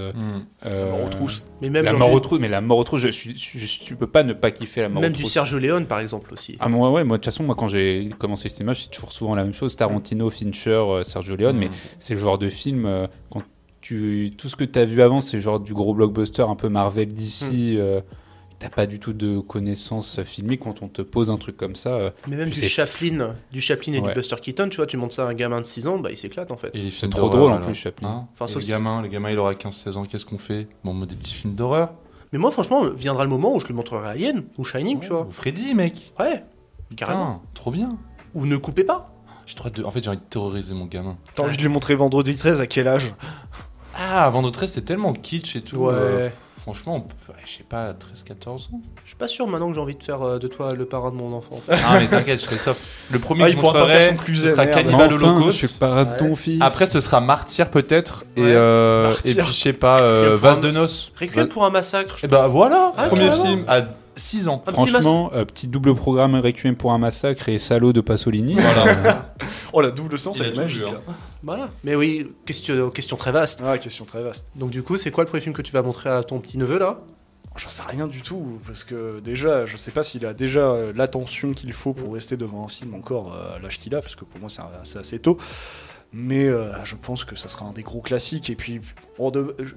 La mort aux trousses. Mais même, La genre mort du- aux trousses, mais la mort aux trousses, tu peux pas ne pas kiffer la mort aux même trousses. du Sergio Leone, par exemple, aussi. Ah moi ouais, moi de toute façon, moi quand j'ai commencé le cinéma, je dis toujours souvent la même chose, Tarantino, Fincher, Sergio Leone, mais c'est le genre de film quand tout ce que tu as vu avant, c'est genre du gros blockbuster un peu Marvel d'ici, t'as pas du tout de connaissances filmiques quand on te pose un truc comme ça. Mais même Puis du c'est Chaplin et Ouais. du Buster Keaton, tu vois, tu montres ça à un gamin de 6 ans, bah il s'éclate en fait. Et les C'est films trop d'horreur, drôle en alors. plus, Chaplin. Hein Enfin, Et ça le aussi. gamin, il aura 15-16 ans, qu'est-ce qu'on fait? Bon, des petits films d'horreur. Mais moi, franchement, viendra le moment où je lui montrerai Alien ou Shining, tu vois. Ou Freddy, mec. Ouais, carrément. Putain, trop bien. Ou ne coupez pas. En fait, j'ai envie de terroriser mon gamin. T'as envie de lui montrer Vendredi 13 à quel âge? Ah, Vendredi 13, c'est tellement kitsch et tout. Ouais. Franchement, je sais pas, 13-14 ans. Je suis pas sûr maintenant que j'ai envie de faire de toi le parrain de mon enfant. Ah, mais t'inquiète, je serai soft. Le premier Ah, que il je pourra pas montrerai, faire son ce cluset, sera merde. Cannibal Holocaust. je suis pas Ouais. ton fils. Après, ce sera Martyr peut-être. Ouais. Et Martyr. puis, je sais pas, Requiem pour Vase un- de noces. Requiem pour un massacre. Et bah voilà, Ah, premier carrément. film à 6 ans. Un petit Franchement, petit double programme Requiem pour un massacre et Salaud de Pasolini. Voilà. Oh, la double sens, Il a elle est tout magique. vu, hein. là. Voilà. Mais oui, question très vaste. Ah, question très vaste. Donc du coup, c'est quoi le premier film que tu vas montrer à ton petit neveu là? J'en sais rien du tout, parce que déjà, je sais pas s'il a déjà l'attention qu'il faut pour rester devant un film encore à l'âge qu'il a, parce que pour moi c'est assez tôt. Mais je pense que ça sera un des gros classiques. Et puis,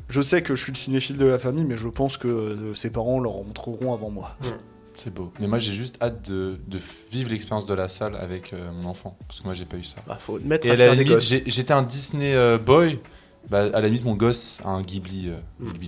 je sais que je suis le cinéphile de la famille, mais je pense que ses parents leur en montreront avant moi. C'est beau. Mais moi, j'ai juste hâte de vivre l'expérience de la salle avec mon enfant. Parce que moi, j'ai pas eu ça. Bah, faut te mettre Et à à la faire des limite, gosses. j'étais un Disney boy. Bah, à la limite, mon gosse a un Ghibli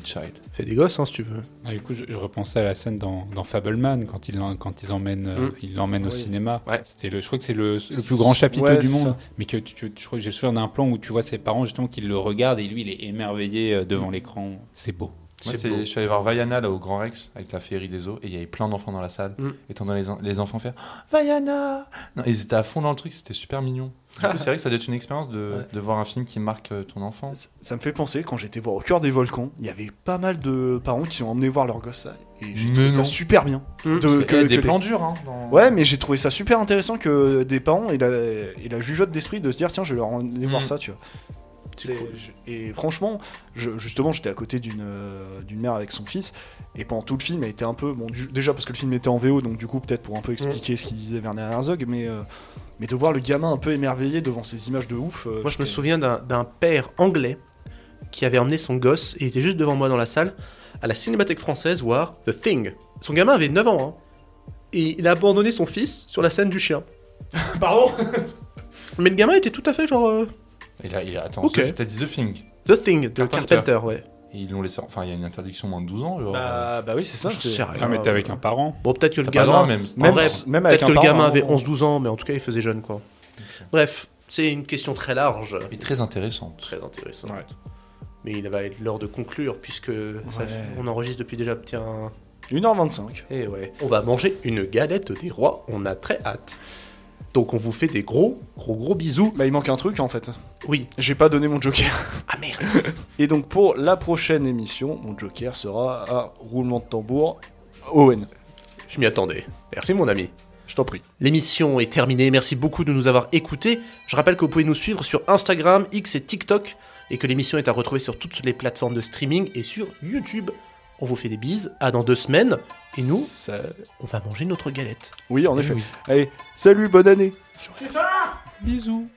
Child. Fais des gosses, hein, si tu veux. Ah, du coup, je repensais à la scène dans Fableman quand ils emmènent, ils l'emmènent au Oui. cinéma. Ouais. Je crois que c'est le plus grand chapiteau Ouais, du c'est monde. ça. Mais que je crois que j'ai souvenir d'un plan où tu vois ses parents justement qui le regardent et lui il est émerveillé devant l'écran. C'est beau. Moi, C'est beau. je suis allé voir Vaiana là, au Grand Rex avec la féerie des eaux et il y avait plein d'enfants dans la salle. Et t'entends les enfants faire Vaiana. Non, ils étaient à fond dans le truc, c'était super mignon. Du coup, c'est vrai que ça doit être une expérience de voir un film qui marque ton enfant. Ça me fait penser, quand j'étais voir Au cœur des volcans, il y avait pas mal de parents qui ont emmené voir leur gosse ça. Et j'ai Mais trouvé ça non. super bien. Mm. De- Et que des les- plans durs, hein. dans- Ouais, mais j'ai trouvé ça super intéressant que des parents aient la jugeote d'esprit de se dire tiens, je vais leur emmener voir ça, tu vois. Et franchement, justement, j'étais à côté d'une mère avec son fils, et pendant tout le film, elle était un peu. Bon, déjà parce que le film était en VO, donc du coup, peut-être pour un peu expliquer ce qu'il disait Werner Herzog, mais de voir le gamin un peu émerveillé devant ces images de ouf. Moi, je me j'étais- souviens d'un père anglais qui avait emmené son gosse, et il était juste devant moi dans la salle, à la Cinémathèque française voir The Thing. Son gamin avait 9 ans, hein, et il a abandonné son fils sur la scène du chien. Pardon. Mais le gamin était tout à fait genre Attends, Ok. t'as dit The Thing. The Thing de Carpenter. Carpenter, ouais. Et ils l'ont laissé. Enfin, il y a une interdiction moins de 12 ans. Genre, Bah oui, c'est ça. Je sais rien. Ah mais t'es avec un parent. Bon, peut-être que le t'as pas le droit, gamin, même. Même, En vrai, même avec peut-être que un le gamin parent, avait hein. 11-12 ans, mais en tout cas, il faisait jeune, quoi. Bref, c'est une question très large, Mais très intéressante. très intéressante. Ouais. Mais il va être l'heure de conclure, puisque on enregistre depuis déjà 1h25. Et ouais, on va manger une galette des rois, on a très hâte. Donc on vous fait des gros bisous. Bah il manque un truc en fait. Oui. J'ai pas donné mon joker. Ah merde. Et donc pour la prochaine émission, mon joker sera à roulement de tambour, Owen. Je m'y attendais. Merci mon ami. Je t'en prie. L'émission est terminée, merci beaucoup de nous avoir écoutés. Je rappelle que vous pouvez nous suivre sur Instagram, X et TikTok, et que l'émission est à retrouver sur toutes les plateformes de streaming et sur YouTube. On vous fait des bises, à dans 2 semaines, et nous, on va manger notre galette. Oui, en effet. oui. Allez, salut, bonne année. Bisous.